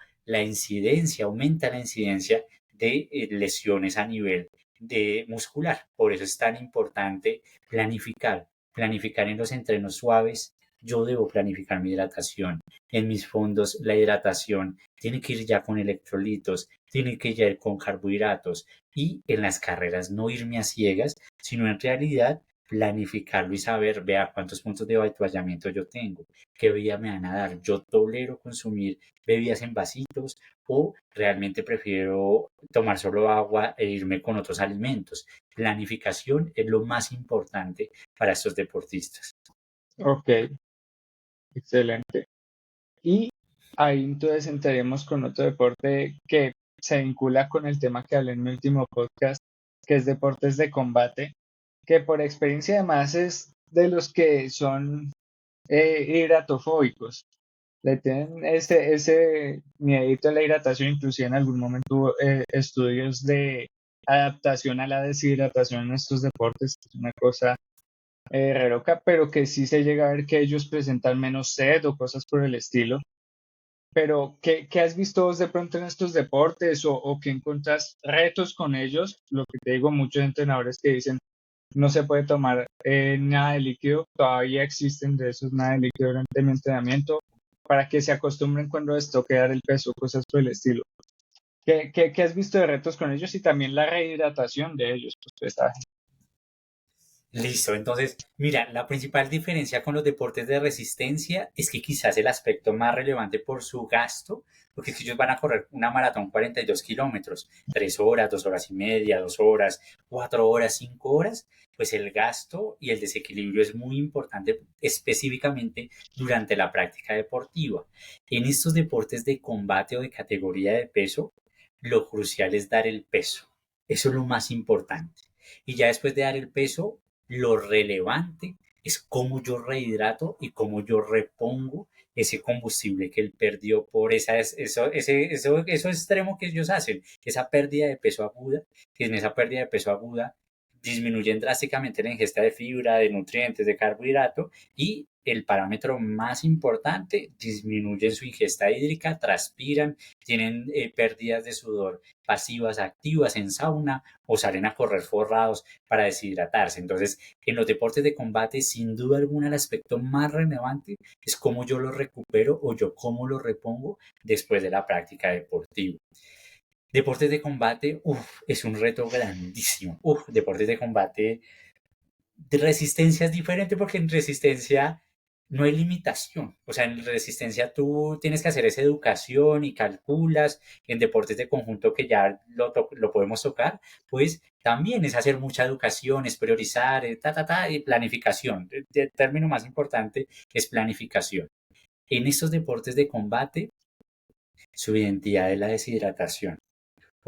aumenta la incidencia de lesiones a nivel de muscular. Por eso es tan importante planificar en los entrenos suaves. Yo debo planificar mi hidratación. En mis fondos, la hidratación tiene que ir ya con electrolitos, tiene que ir con carbohidratos y en las carreras no irme a ciegas, sino en realidad planificarlo y saber, vea cuántos puntos de avituallamiento yo tengo, qué bebida me van a dar, yo tolero consumir bebidas en vasitos o realmente prefiero tomar solo agua e irme con otros alimentos. Planificación es lo más importante para estos deportistas. Ok, excelente. Y ahí entonces entraremos con otro deporte que se vincula con el tema que hablé en mi último podcast, que es deportes de combate, que por experiencia además es de los que son hidratofóbicos. Le tienen ese miedito a la hidratación, inclusive en algún momento hubo estudios de adaptación a la deshidratación en estos deportes, que es una cosa re loca, pero que sí se llega a ver que ellos presentan menos sed o cosas por el estilo. Pero, ¿qué has visto vos de pronto en estos deportes o que encuentras retos con ellos? Lo que te digo, muchos entrenadores que dicen no se puede tomar nada de líquido, todavía existen de esos nada de líquido durante mi entrenamiento para que se acostumbren cuando les toque dar el peso, cosas por el estilo. ¿Qué has visto de retos con ellos y también la rehidratación de ellos? Pues, Listo, entonces, mira, la principal diferencia con los deportes de resistencia es que quizás el aspecto más relevante por su gasto, porque si ellos van a correr una maratón 42 kilómetros, 3 horas, 2 horas y media, 2 horas, 4 horas, 5 horas, pues el gasto y el desequilibrio es muy importante específicamente durante la práctica deportiva. En estos deportes de combate o de categoría de peso, lo crucial es dar el peso. Eso es lo más importante. Y ya después de dar el peso, lo relevante es cómo yo rehidrato y cómo yo repongo ese combustible que él perdió por eso extremo que ellos hacen, esa pérdida de peso aguda, que en esa pérdida de peso aguda disminuyen drásticamente la ingesta de fibra, de nutrientes, de carbohidrato y el parámetro más importante, disminuyen su ingesta hídrica, transpiran, tienen pérdidas de sudor pasivas, activas en sauna o salen a correr forrados para deshidratarse. Entonces, en los deportes de combate, sin duda alguna, el aspecto más relevante es cómo yo lo recupero o yo cómo lo repongo después de la práctica deportiva. Deportes de combate, es un reto grandísimo. Deportes de combate, de resistencia es diferente porque en resistencia no hay limitación. O sea, en resistencia tú tienes que hacer esa educación y calculas. En deportes de conjunto que ya lo podemos tocar, pues también es hacer mucha educación, es priorizar, y planificación. El término más importante es planificación. En estos deportes de combate, su identidad es la deshidratación.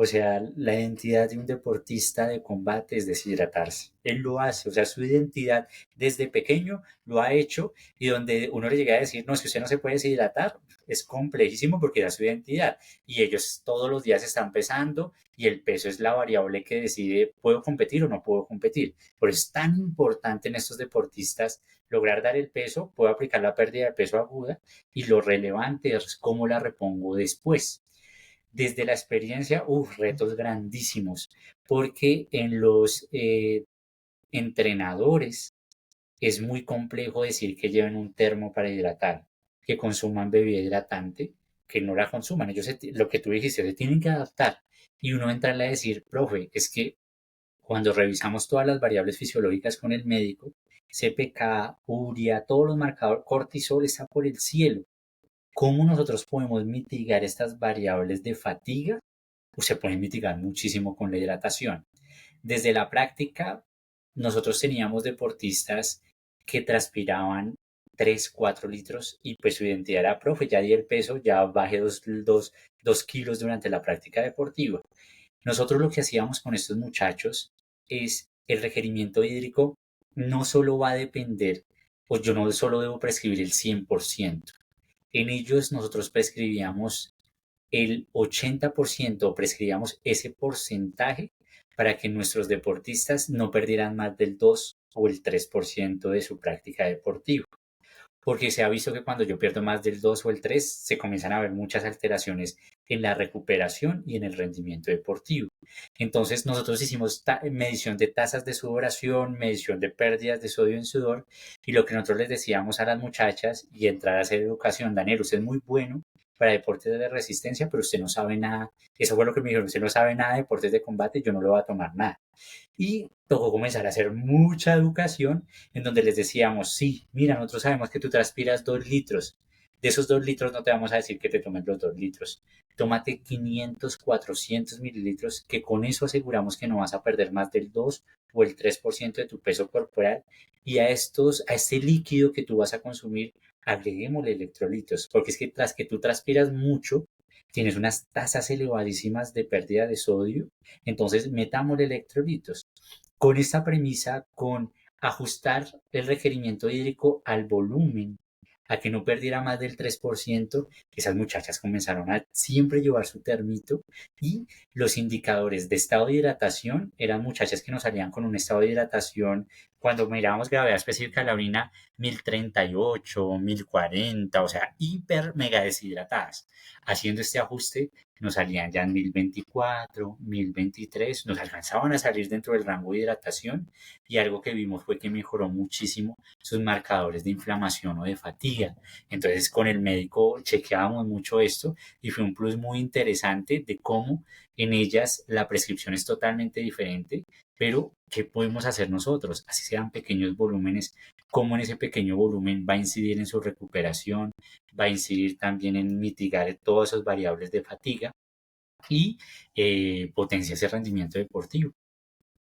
O sea, la identidad de un deportista de combate es deshidratarse. Él lo hace, o sea, su identidad desde pequeño lo ha hecho y donde uno le llega a decir, no, es que usted no se puede deshidratar, es complejísimo porque era su identidad. Y ellos todos los días están pesando y el peso es la variable que decide, ¿puedo competir o no puedo competir? Por eso es tan importante en estos deportistas lograr dar el peso, puedo aplicar la pérdida de peso aguda y lo relevante es cómo la repongo después. Desde la experiencia, retos grandísimos, porque en los entrenadores es muy complejo decir que lleven un termo para hidratar, que consuman bebida hidratante, que no la consuman. Ellos, lo que tú dijiste, se tienen que adaptar. Y uno entra a decir, profe, es que cuando revisamos todas las variables fisiológicas con el médico, CPK, urea, todos los marcadores, cortisol está por el cielo. ¿Cómo nosotros podemos mitigar estas variables de fatiga? Pues se pueden mitigar muchísimo con la hidratación. Desde la práctica, nosotros teníamos deportistas que transpiraban 3 4 litros y pues su identidad era, profe, ya di el peso, ya bajé 2 kilos durante la práctica deportiva. Nosotros lo que hacíamos con estos muchachos es el requerimiento hídrico no solo va a depender, pues yo no solo debo prescribir el 100%. En ellos nosotros prescribíamos el 80%, prescribíamos ese porcentaje para que nuestros deportistas no perdieran más del 2 o el 3% de su práctica deportiva. Porque se ha visto que cuando yo pierdo más del 2 o el 3, se comienzan a ver muchas alteraciones en la recuperación y en el rendimiento deportivo. Entonces nosotros hicimos medición de tasas de sudoración, medición de pérdidas de sodio en sudor y lo que nosotros les decíamos a las muchachas y entrar a hacer educación, Daniel, usted es muy bueno para deportes de resistencia, pero usted no sabe nada. Eso fue lo que me dijeron, usted no sabe nada de deportes de combate, yo no le voy a tomar nada. Y tocó comenzar a hacer mucha educación en donde les decíamos, sí, mira, nosotros sabemos que tú transpiras 2 litros. De esos 2 litros no te vamos a decir que te tomes los 2 litros. Tómate 500, 400 mililitros, que con eso aseguramos que no vas a perder más del 2 o el 3% de tu peso corporal. Y a este líquido que tú vas a consumir, agreguémosle electrolitos, porque es que tras que tú transpiras mucho, tienes unas tasas elevadísimas de pérdida de sodio, entonces metámosle electrolitos. Con esta premisa, con ajustar el requerimiento hídrico al volumen, a que no perdiera más del 3%, esas muchachas comenzaron a siempre llevar su termito y los indicadores de estado de hidratación eran muchachas que nos salían con un estado de hidratación, cuando mirábamos gravedad específica de la orina, 1038, 1040, o sea, hiper mega deshidratadas. Haciendo este ajuste, nos salían ya en 1024, 1023, nos alcanzaban a salir dentro del rango de hidratación y algo que vimos fue que mejoró muchísimo sus marcadores de inflamación o de fatiga. Entonces con el médico chequeábamos mucho esto y fue un plus muy interesante de cómo en ellas la prescripción es totalmente diferente, pero ¿qué podemos hacer nosotros? Así sean pequeños volúmenes, cómo en ese pequeño volumen va a incidir en su recuperación, va a incidir también en mitigar todas esas variables de fatiga y potencia ese rendimiento deportivo.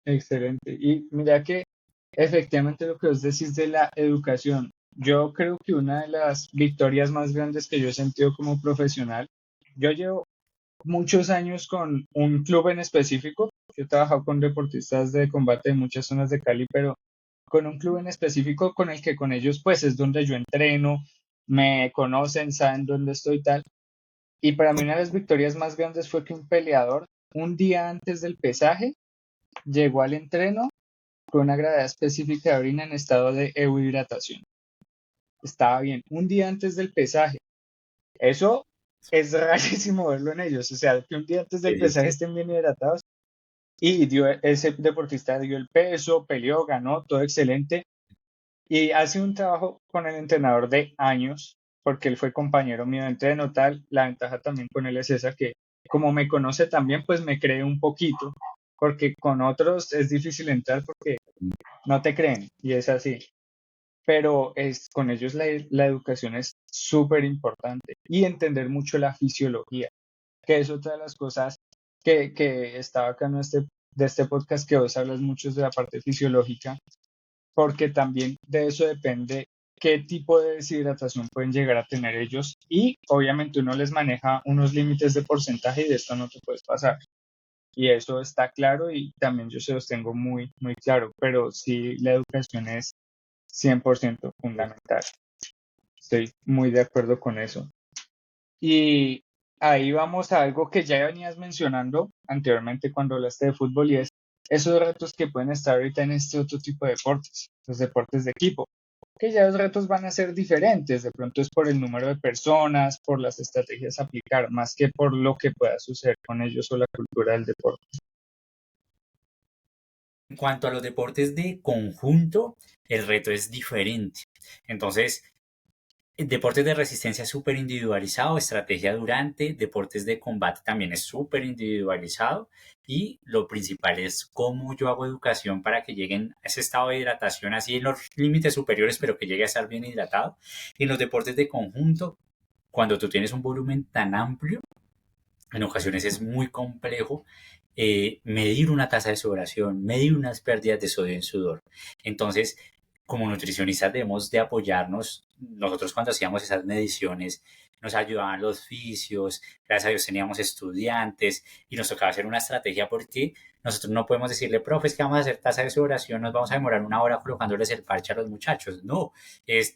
Excelente. Y mira que efectivamente lo que vos decís de la educación, yo creo que una de las victorias más grandes que yo he sentido como profesional, yo llevo muchos años con un club en específico. Yo he trabajado con deportistas de combate de muchas zonas de Cali, pero con un club en específico con el que con ellos pues es donde yo entreno, me conocen, saben dónde estoy y tal. Y para mí una de las victorias más grandes fue que un peleador un día antes del pesaje llegó al entreno con una gravedad específica de orina en estado de euhidratación. Estaba bien, un día antes del pesaje. Eso es rarísimo verlo en ellos, o sea, que un día antes del pesaje estén bien hidratados. Y ese deportista dio el peso, peleó, ganó, todo excelente. Y hace un trabajo con el entrenador de años, porque él fue compañero mío de entreno, tal. La ventaja también con él es esa, que como me conoce también, pues me cree un poquito, porque con otros es difícil entrar porque no te creen, y es así. Pero con ellos la educación es súper importante y entender mucho la fisiología, que es otra de las cosas que estaba acá de este podcast, que vos hablas mucho de la parte fisiológica, porque también de eso depende qué tipo de deshidratación pueden llegar a tener ellos y obviamente uno les maneja unos límites de porcentaje y de esto no te puedes pasar. Y eso está claro y también yo se los tengo muy, muy claro, pero sí la educación es 100% fundamental. Estoy muy de acuerdo con eso. Y ahí vamos a algo que ya venías mencionando anteriormente cuando hablaste de fútbol y es esos retos que pueden estar ahorita en este otro tipo de deportes, los deportes de equipo, que ya los retos van a ser diferentes, de pronto es por el número de personas, por las estrategias a aplicar, más que por lo que pueda suceder con ellos o la cultura del deporte. En cuanto a los deportes de conjunto, el reto es diferente. Entonces, deportes de resistencia es súper individualizado, estrategia durante, deportes de combate también es súper individualizado y lo principal es cómo yo hago educación para que lleguen a ese estado de hidratación así en los límites superiores, pero que llegue a estar bien hidratado. Y en los deportes de conjunto, cuando tú tienes un volumen tan amplio, en ocasiones es muy complejo medir una tasa de sudoración, medir unas pérdidas de sodio en sudor. Entonces, como nutricionistas debemos de apoyarnos. Nosotros cuando hacíamos esas mediciones nos ayudaban los fisios, gracias a Dios teníamos estudiantes y nos tocaba hacer una estrategia porque nosotros no podemos decirle, profe, es que vamos a hacer tasa de sudoración, nos vamos a demorar 1 hora colocándoles el parche a los muchachos. No,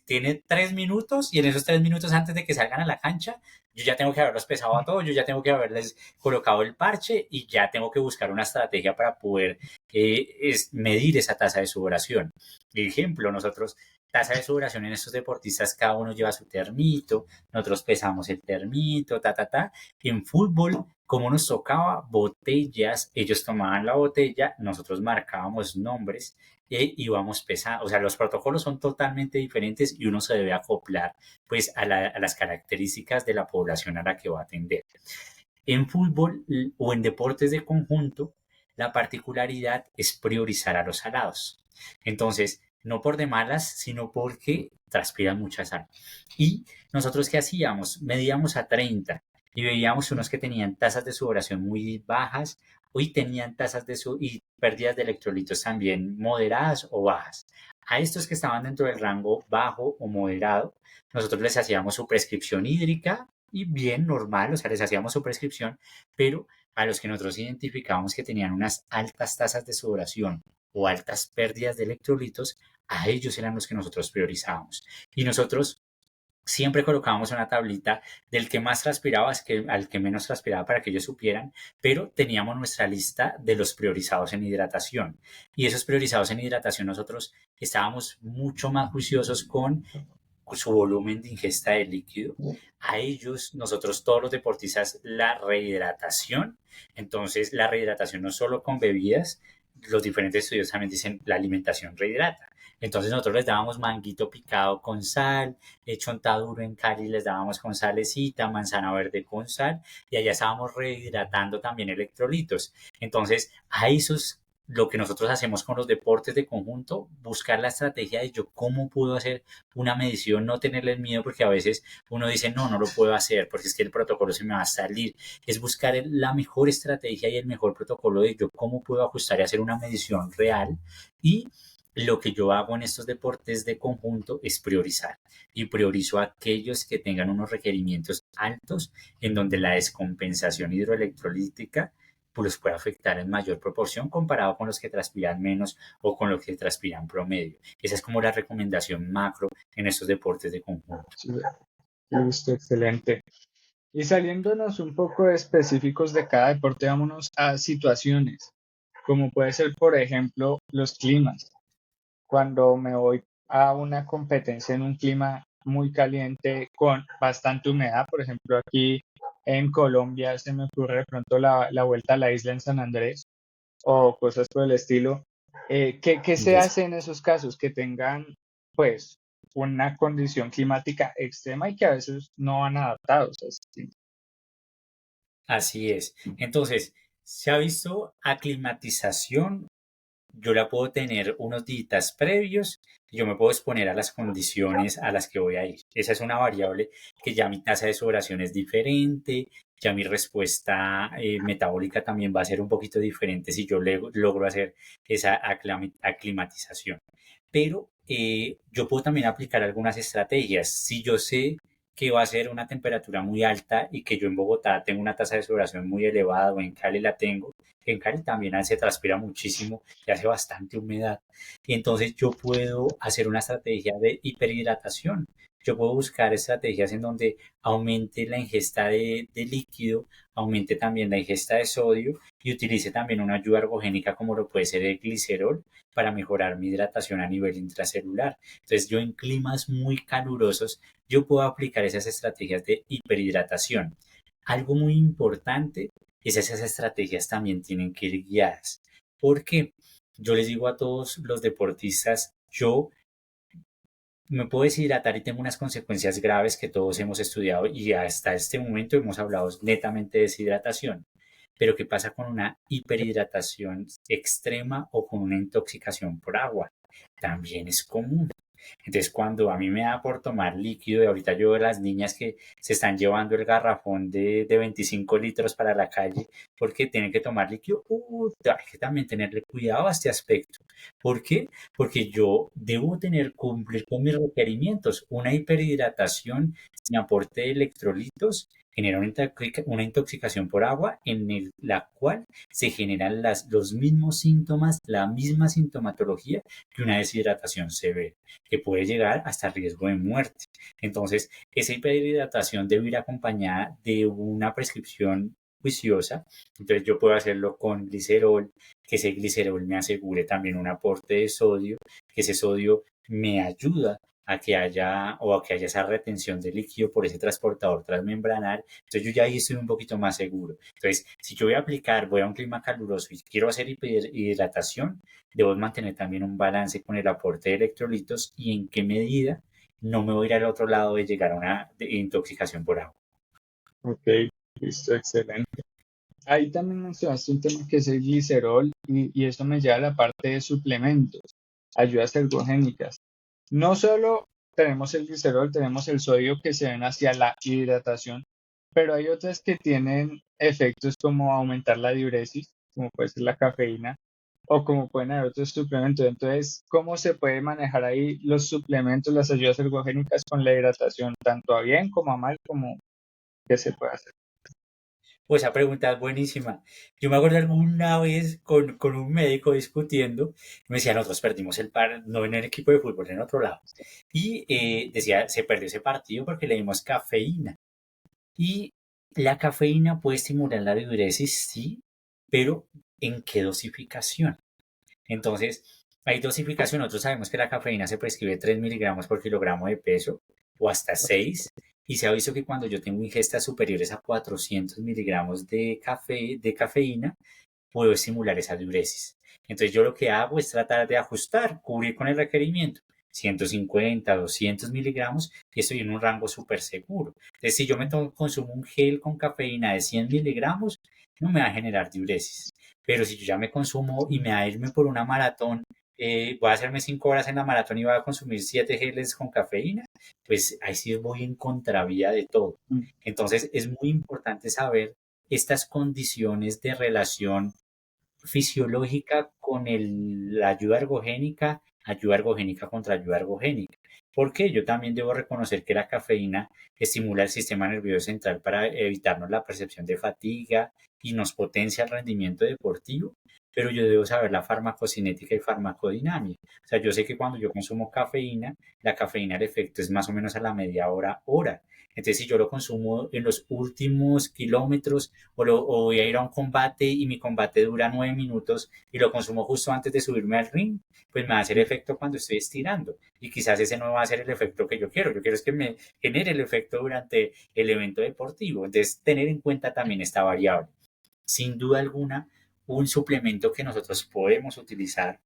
tiene 3 minutos y en esos 3 minutos antes de que salgan a la cancha, yo ya tengo que haberlos pesado a todos, yo ya tengo que haberles colocado el parche y ya tengo que buscar una estrategia para poder medir esa tasa de sudoración. Ejemplo, nosotros, tasa de sudoración en estos deportistas, cada uno lleva su termito, nosotros pesamos el termito, ta, ta, ta. En fútbol, como nos tocaba botellas, ellos tomaban la botella, nosotros marcábamos nombres, y vamos pesando. O sea, los protocolos son totalmente diferentes y uno se debe acoplar pues a las características de la población a la que va a atender. En fútbol o en deportes de conjunto, la particularidad es priorizar a los salados. Entonces, no por de malas, sino porque transpiran mucha sal. Y nosotros, ¿qué hacíamos? Medíamos a 30 y veíamos unos que tenían tasas de sudoración muy bajas y tenían tasas y pérdidas de electrolitos también moderadas o bajas. A estos que estaban dentro del rango bajo o moderado, nosotros les hacíamos su prescripción hídrica y bien normal, o sea, les hacíamos su prescripción, pero a los que nosotros identificábamos que tenían unas altas tasas de sudoración o altas pérdidas de electrolitos, a ellos eran los que nosotros priorizábamos. Y nosotros siempre colocábamos una tablita del que más transpiraba al que menos transpiraba para que ellos supieran, pero teníamos nuestra lista de los priorizados en hidratación. Y esos priorizados en hidratación nosotros estábamos mucho más juiciosos con su volumen de ingesta de líquido. A ellos, nosotros todos los deportistas, la rehidratación. Entonces, la rehidratación no solo con bebidas, los diferentes estudios también dicen la alimentación rehidrata. Entonces nosotros les dábamos manguito picado con sal, chontaduro en Cali les dábamos con salecita, manzana verde con sal y allá estábamos rehidratando también electrolitos. Entonces a esos lo que nosotros hacemos con los deportes de conjunto, buscar la estrategia de yo cómo puedo hacer una medición, no tenerle miedo porque a veces uno dice no, no lo puedo hacer porque es que el protocolo se me va a salir. Es buscar la mejor estrategia y el mejor protocolo de yo cómo puedo ajustar y hacer una medición real y lo que yo hago en estos deportes de conjunto es priorizar y priorizo a aquellos que tengan unos requerimientos altos en donde la descompensación hidroelectrolítica pues los puede afectar en mayor proporción comparado con los que transpiran menos o con los que transpiran promedio. Esa es como la recomendación macro en estos deportes de conjunto. Sí, listo, excelente. Y saliéndonos un poco específicos de cada deporte, vámonos a situaciones, como puede ser, por ejemplo, los climas. Cuando me voy a una competencia en un clima muy caliente con bastante humedad, por ejemplo, aquí en Colombia se me ocurre de pronto la vuelta a la isla en San Andrés o cosas por el estilo. ¿Qué se hace en esos casos? Que tengan, pues, una condición climática extrema y que a veces no van adaptados a ese clima. Así es. Entonces, se ha visto aclimatización. Yo la puedo tener unos días previos y yo me puedo exponer a las condiciones a las que voy a ir. Esa es una variable que ya mi tasa de sudoración es diferente, ya mi respuesta metabólica también va a ser un poquito diferente si yo logro hacer esa aclimatización. Pero yo puedo también aplicar algunas estrategias. Si yo sé que va a ser una temperatura muy alta y que yo en Bogotá tengo una tasa de sudoración muy elevada o en Cali la tengo, en Cali también se transpira muchísimo y hace bastante humedad. Y entonces yo puedo hacer una estrategia de hiperhidratación. Yo puedo buscar estrategias en donde aumente la ingesta de líquido, aumente también la ingesta de sodio y utilice también una ayuda ergogénica como lo puede ser el glicerol para mejorar mi hidratación a nivel intracelular. Entonces yo en climas muy calurosos, yo puedo aplicar esas estrategias de hiperhidratación. Algo muy importante es esas estrategias también tienen que ir guiadas. Porque yo les digo a todos los deportistas, yo me puedo deshidratar y tengo unas consecuencias graves que todos hemos estudiado y hasta este momento hemos hablado netamente de deshidratación. Pero ¿qué pasa con una hiperhidratación extrema o con una intoxicación por agua? También es común. Entonces, cuando a mí me da por tomar líquido, y ahorita yo veo a las niñas que se están llevando el garrafón de 25 litros para la calle porque tienen que tomar líquido, hay que también tenerle cuidado a este aspecto. ¿Por qué? Porque yo debo cumplir con mis requerimientos. Una hiperhidratación sin aporte de electrolitos genera una intoxicación por agua la cual se generan los mismos síntomas, la misma sintomatología que una deshidratación severa que puede llegar hasta riesgo de muerte. Entonces, esa hiperhidratación debe ir acompañada de una prescripción juiciosa. Entonces, yo puedo hacerlo con glicerol, que ese glicerol me asegure también un aporte de sodio, que ese sodio me ayuda a que haya esa retención de líquido por ese transportador transmembranal. Entonces yo ya ahí estoy un poquito más seguro. Entonces, si yo voy a un clima caluroso y quiero hacer hidratación, debo mantener también un balance con el aporte de electrolitos y en qué medida no me voy a ir al otro lado de llegar a una intoxicación por agua. Ok, listo, excelente. Ahí también mencionaste un tema que es el glicerol y eso me lleva a la parte de suplementos, ayudas ergogénicas. No solo tenemos el glicerol, tenemos el sodio que se ven hacia la hidratación, pero hay otras que tienen efectos como aumentar la diuresis, como puede ser la cafeína, o como pueden haber otros suplementos. Entonces, ¿cómo se puede manejar ahí los suplementos, las ayudas ergogénicas con la hidratación, tanto a bien como a mal, como qué se puede hacer? Pues esa pregunta es buenísima. Yo me acuerdo alguna vez con un médico discutiendo, me decía, nosotros perdimos el par, no en el equipo de fútbol, en otro lado. Y decía, se perdió ese partido porque le dimos cafeína. Y la cafeína puede estimular la diuresis, sí, pero ¿en qué dosificación? Entonces, hay dosificación. Nosotros sabemos que la cafeína se prescribe 3 miligramos por kilogramo de peso o hasta 6. Y se ha visto que cuando yo tengo ingestas superiores a 400 miligramos de cafeína, puedo estimular esa diuresis. Entonces yo lo que hago es tratar de ajustar, cubrir con el requerimiento. 150, 200 miligramos y estoy en un rango súper seguro. Entonces, si yo consumo un gel con cafeína de 100 miligramos, no me va a generar diuresis. Pero si yo ya me consumo y me va a irme por una maratón, voy a hacerme 5 horas en la maratón y voy a consumir 7 geles con cafeína, pues ahí sí voy en contravía de todo. Mm. Entonces es muy importante saber estas condiciones de relación fisiológica con la ayuda ergogénica contra ayuda ergogénica. Porque yo también debo reconocer que la cafeína estimula el sistema nervioso central para evitarnos la percepción de fatiga y nos potencia el rendimiento deportivo, pero yo debo saber la farmacocinética y farmacodinámica. O sea, yo sé que cuando yo consumo cafeína, la cafeína, el efecto es más o menos a la media hora. Entonces, si yo lo consumo en los últimos kilómetros o voy a ir a un combate y mi combate dura 9 minutos y lo consumo justo antes de subirme al ring, pues me va a hacer efecto cuando estoy estirando. Y quizás ese no va a ser el efecto que yo quiero. Yo quiero es que me genere el efecto durante el evento deportivo. Entonces, tener en cuenta también esta variable. Sin duda alguna, un suplemento que nosotros podemos utilizar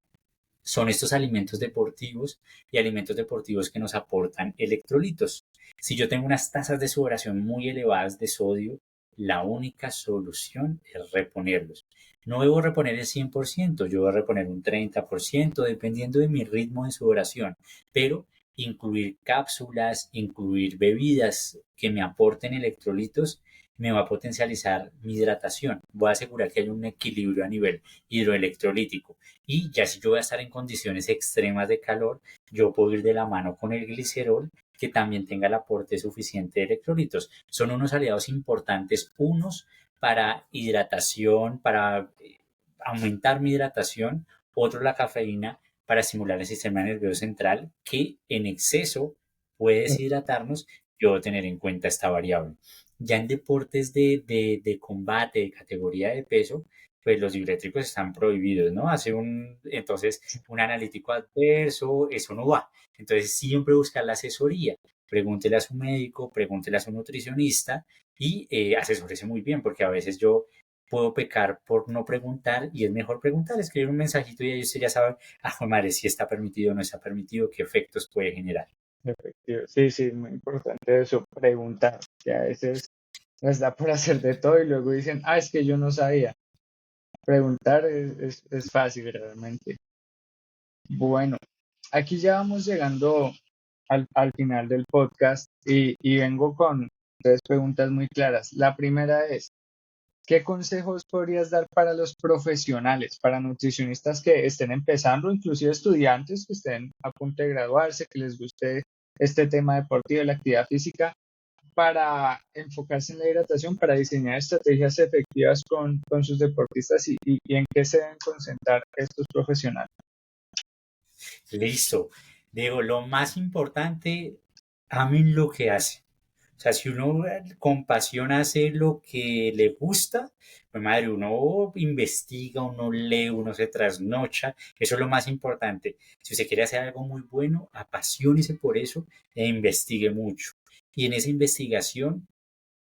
son estos alimentos deportivos y alimentos deportivos que nos aportan electrolitos. Si yo tengo unas tasas de sudoración muy elevadas de sodio, la única solución es reponerlos. No debo reponer el 100%, yo debo reponer un 30%, dependiendo de mi ritmo de sudoración, pero incluir cápsulas, incluir bebidas que me aporten electrolitos, me va a potencializar mi hidratación. Voy a asegurar que hay un equilibrio a nivel hidroelectrolítico. Y ya si yo voy a estar en condiciones extremas de calor, yo puedo ir de la mano con el glicerol que también tenga el aporte suficiente de electrolitos. Son unos aliados importantes, unos para hidratación, para aumentar mi hidratación, otro la cafeína para estimular el sistema nervioso central que en exceso puede deshidratarnos. Yo debo tener en cuenta esta variable. Ya en deportes de combate, de categoría de peso, pues los diuréticos están prohibidos, ¿no? Entonces, un analítico adverso, eso no va. Entonces, siempre buscar la asesoría. Pregúntele a su médico, pregúntele a su nutricionista y asesórese muy bien, porque a veces yo puedo pecar por no preguntar y es mejor preguntar, escribir un mensajito y ahí usted ya sabe, madre, si está permitido o no está permitido, qué efectos puede generar. Efectivo. Sí, sí, muy importante eso, preguntar, que a veces nos da por hacer de todo y luego dicen, ah, es que yo no sabía. Preguntar es fácil realmente. Bueno, aquí ya vamos llegando al final del podcast y vengo con tres preguntas muy claras. La primera es, ¿qué consejos podrías dar para los profesionales, para nutricionistas que estén empezando, inclusive estudiantes que estén a punto de graduarse, que les guste este tema deportivo, la actividad física, para enfocarse en la hidratación, para diseñar estrategias efectivas con sus deportistas y en qué se deben concentrar estos profesionales? Listo. Digo, lo más importante, amen lo que hacen. O sea, si uno con pasión hace lo que le gusta, pues madre, uno investiga, uno lee, uno se trasnocha, eso es lo más importante. Si usted quiere hacer algo muy bueno, apasionese por eso e investigue mucho. Y en esa investigación,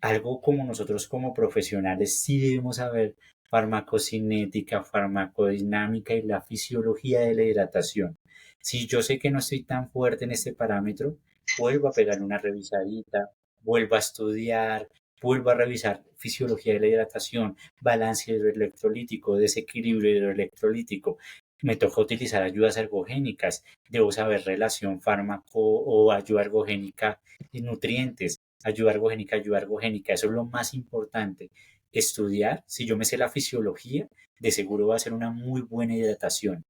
algo como nosotros como profesionales sí debemos saber farmacocinética, farmacodinámica y la fisiología de la hidratación. Si yo sé que no estoy tan fuerte en este parámetro, vuelvo a pegar una revisadita, vuelvo a estudiar, vuelvo a revisar fisiología de la hidratación, balance hidroelectrolítico, desequilibrio hidroelectrolítico. Me toca utilizar ayudas ergogénicas, debo saber relación fármaco o ayuda ergogénica y nutrientes, ayuda ergogénica, eso es lo más importante. Estudiar, si yo me sé la fisiología, de seguro va a ser una muy buena hidratación,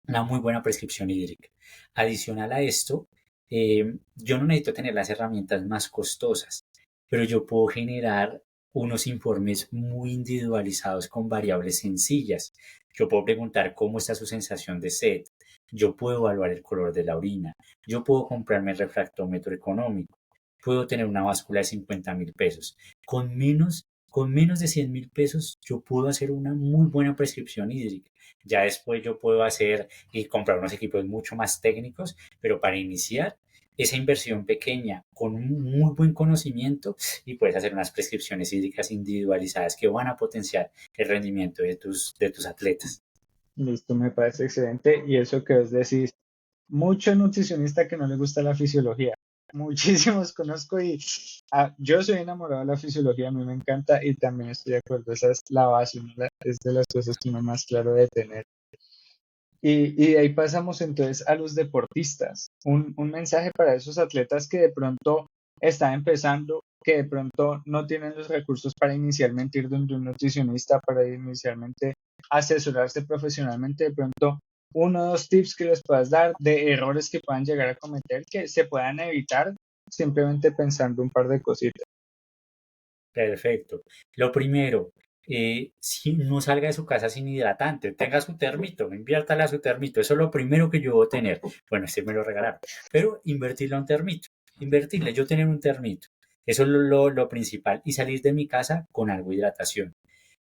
una muy buena prescripción hídrica. Adicional a esto, yo no necesito tener las herramientas más costosas, pero yo puedo generar unos informes muy individualizados con variables sencillas. Yo puedo preguntar cómo está su sensación de sed. Yo puedo evaluar el color de la orina. Yo puedo comprarme el refractómetro económico. Puedo tener una báscula de 50.000 pesos. Con menos de 100.000 pesos, yo puedo hacer una muy buena prescripción hídrica. Ya después yo puedo hacer y comprar unos equipos mucho más técnicos, pero para iniciar esa inversión pequeña con un muy buen conocimiento y puedes hacer unas prescripciones hídricas individualizadas que van a potenciar el rendimiento de tus atletas. Listo, me parece excelente. Y eso que vos decís, mucho nutricionista que no le gusta la fisiología. Muchísimos conozco y yo soy enamorado de la fisiología, a mí me encanta y también estoy de acuerdo, esa es la base, es de las cosas que uno más claro de tener. Y de ahí pasamos entonces a los deportistas. Un mensaje para esos atletas que de pronto están empezando, que de pronto no tienen los recursos para inicialmente ir donde un nutricionista, para inicialmente asesorarse profesionalmente. De pronto, uno o dos tips que les puedas dar de errores que puedan llegar a cometer, que se puedan evitar simplemente pensando un par de cositas. Perfecto. Lo primero, si no salga de su casa sin hidratante, tenga su termito, inviértale a su termito. Eso es lo primero que yo voy a tener. Bueno, este me lo regalaron, pero invertirle a un termito, invertirle, yo tener un termito. Eso es lo principal. Y salir de mi casa con algo de hidratación.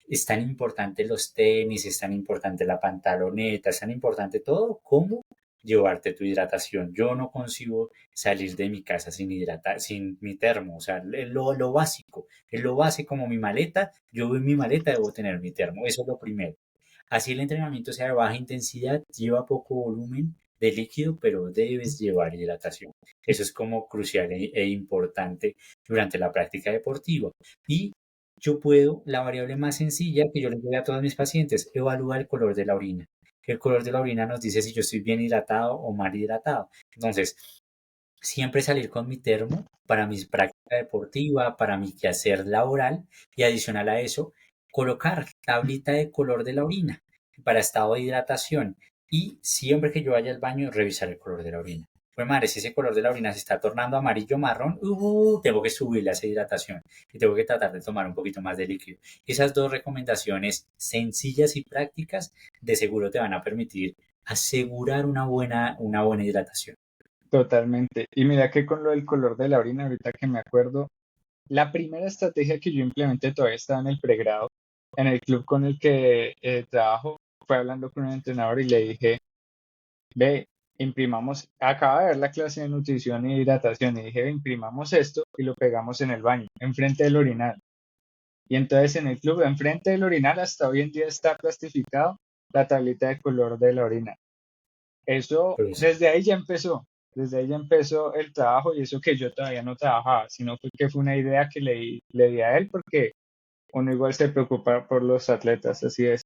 Es tan importante los tenis, es tan importante la pantaloneta, es tan importante todo como llevarte tu hidratación. Yo no consigo salir de mi casa sin hidratar, sin mi termo, o sea, lo básico, es lo básico como mi maleta, yo en mi maleta debo tener mi termo, eso es lo primero. Así el entrenamiento sea de baja intensidad, lleva poco volumen de líquido, pero debes llevar hidratación. Eso es como crucial e importante durante la práctica deportiva. Y yo puedo, la variable más sencilla que yo les doy a todos mis pacientes, evaluar el color de la orina. El color de la orina nos dice si yo estoy bien hidratado o mal hidratado. Entonces, siempre salir con mi termo para mi práctica deportiva, para mi quehacer laboral y adicional a eso, colocar tablita de color de la orina para estado de hidratación y siempre que yo vaya al baño revisar el color de la orina. Pues madre, si ese color de la orina se está tornando amarillo marrón, tengo que subirle a esa hidratación y tengo que tratar de tomar un poquito más de líquido. Esas dos recomendaciones sencillas y prácticas de seguro te van a permitir asegurar una buena hidratación. Totalmente. Y mira que con lo del color de la orina, ahorita que me acuerdo, la primera estrategia que yo implementé todavía estaba en el pregrado, en el club con el que trabajo, fue hablando con un entrenador y le dije, ve, imprimamos, acaba de ver la clase de nutrición y hidratación y dije, ve, imprimamos esto y lo pegamos en el baño, enfrente del orinal. Y entonces en el club, enfrente del orinal, hasta hoy en día está plastificado la tablita de color de la orina. Eso, Pues, desde ahí ya empezó el trabajo y eso que yo todavía no trabajaba, sino que fue una idea que le di a él porque uno igual se preocupa por los atletas, así es.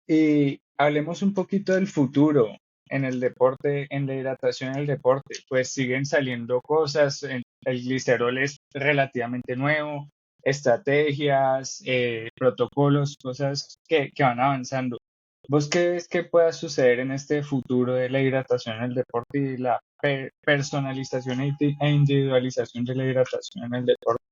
Y hablemos un poquito del futuro en el deporte, en la hidratación en el deporte. Pues siguen saliendo cosas, el glicerol es relativamente nuevo, estrategias, protocolos, cosas que van avanzando. ¿Vos qué ves que pueda suceder en este futuro de la hidratación en el deporte y la personalización e individualización de la hidratación en el deporte?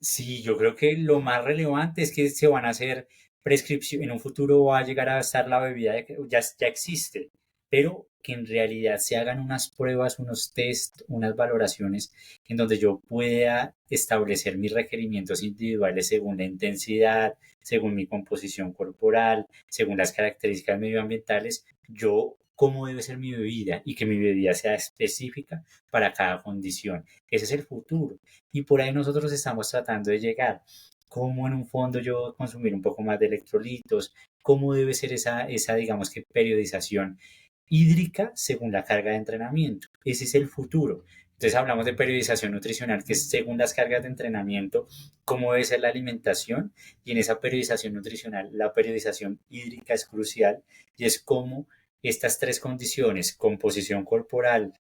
sí, yo creo que lo más relevante es que se van a hacer prescripción, en un futuro va a llegar a estar la bebida, ya existe, pero que en realidad se hagan unas pruebas, unos test, unas valoraciones en donde yo pueda establecer mis requerimientos individuales según la intensidad, según mi composición corporal, según las características medioambientales, yo cómo debe ser mi bebida y que mi bebida sea específica para cada condición. Ese es el futuro. Y por ahí nosotros estamos tratando de llegar. Cómo en un fondo yo consumir un poco más de electrolitos, cómo debe ser esa digamos que periodización hídrica según la carga de entrenamiento. Ese es el futuro. Entonces hablamos de periodización nutricional, que es según las cargas de entrenamiento, cómo debe ser la alimentación, y en esa periodización nutricional la periodización hídrica es crucial, y es cómo estas tres condiciones, composición corporal,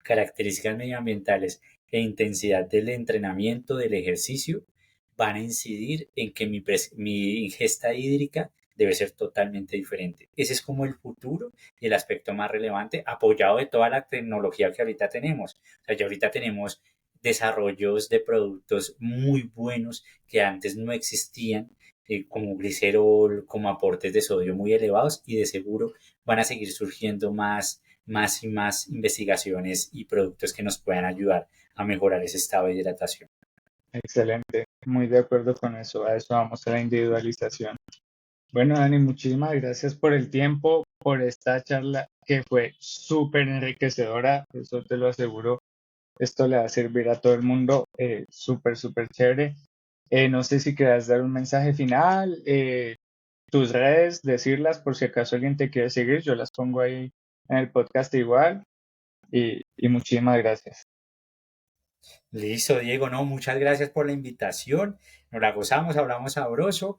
características medioambientales e intensidad del entrenamiento, del ejercicio, van a incidir en que mi ingesta hídrica debe ser totalmente diferente. Ese es como el futuro y el aspecto más relevante, apoyado de toda la tecnología que ahorita tenemos. O sea, ya ahorita tenemos desarrollos de productos muy buenos que antes no existían, como glicerol, como aportes de sodio muy elevados, y de seguro van a seguir surgiendo más y más investigaciones y productos que nos puedan ayudar a mejorar ese estado de hidratación. Excelente, muy de acuerdo con eso. A eso vamos, a la individualización. Bueno, Dani, muchísimas gracias por el tiempo, por esta charla que fue súper enriquecedora, eso te lo aseguro. Esto le va a servir a todo el mundo, súper, súper chévere. No sé si quieras dar un mensaje final, tus redes, decirlas por si acaso alguien te quiere seguir, yo las pongo ahí en el podcast igual y muchísimas gracias. Listo, Diego, no, muchas gracias por la invitación. Nos la gozamos, hablamos sabroso.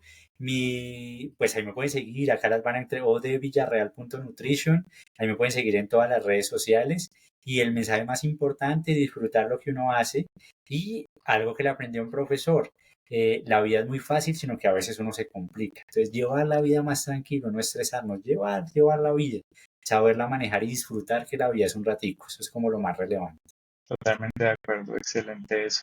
Pues ahí me pueden seguir, acá las van entre o de villarreal.nutrition. Ahí me pueden seguir en todas las redes sociales. Y el mensaje más importante, disfrutar lo que uno hace. Y algo que le aprendió un profesor, la vida es muy fácil, sino que a veces uno se complica. Entonces, llevar la vida más tranquilo, no estresarnos, llevar la vida, saberla manejar y disfrutar que la vida es un ratico. Eso es como lo más relevante. Totalmente de acuerdo, excelente eso.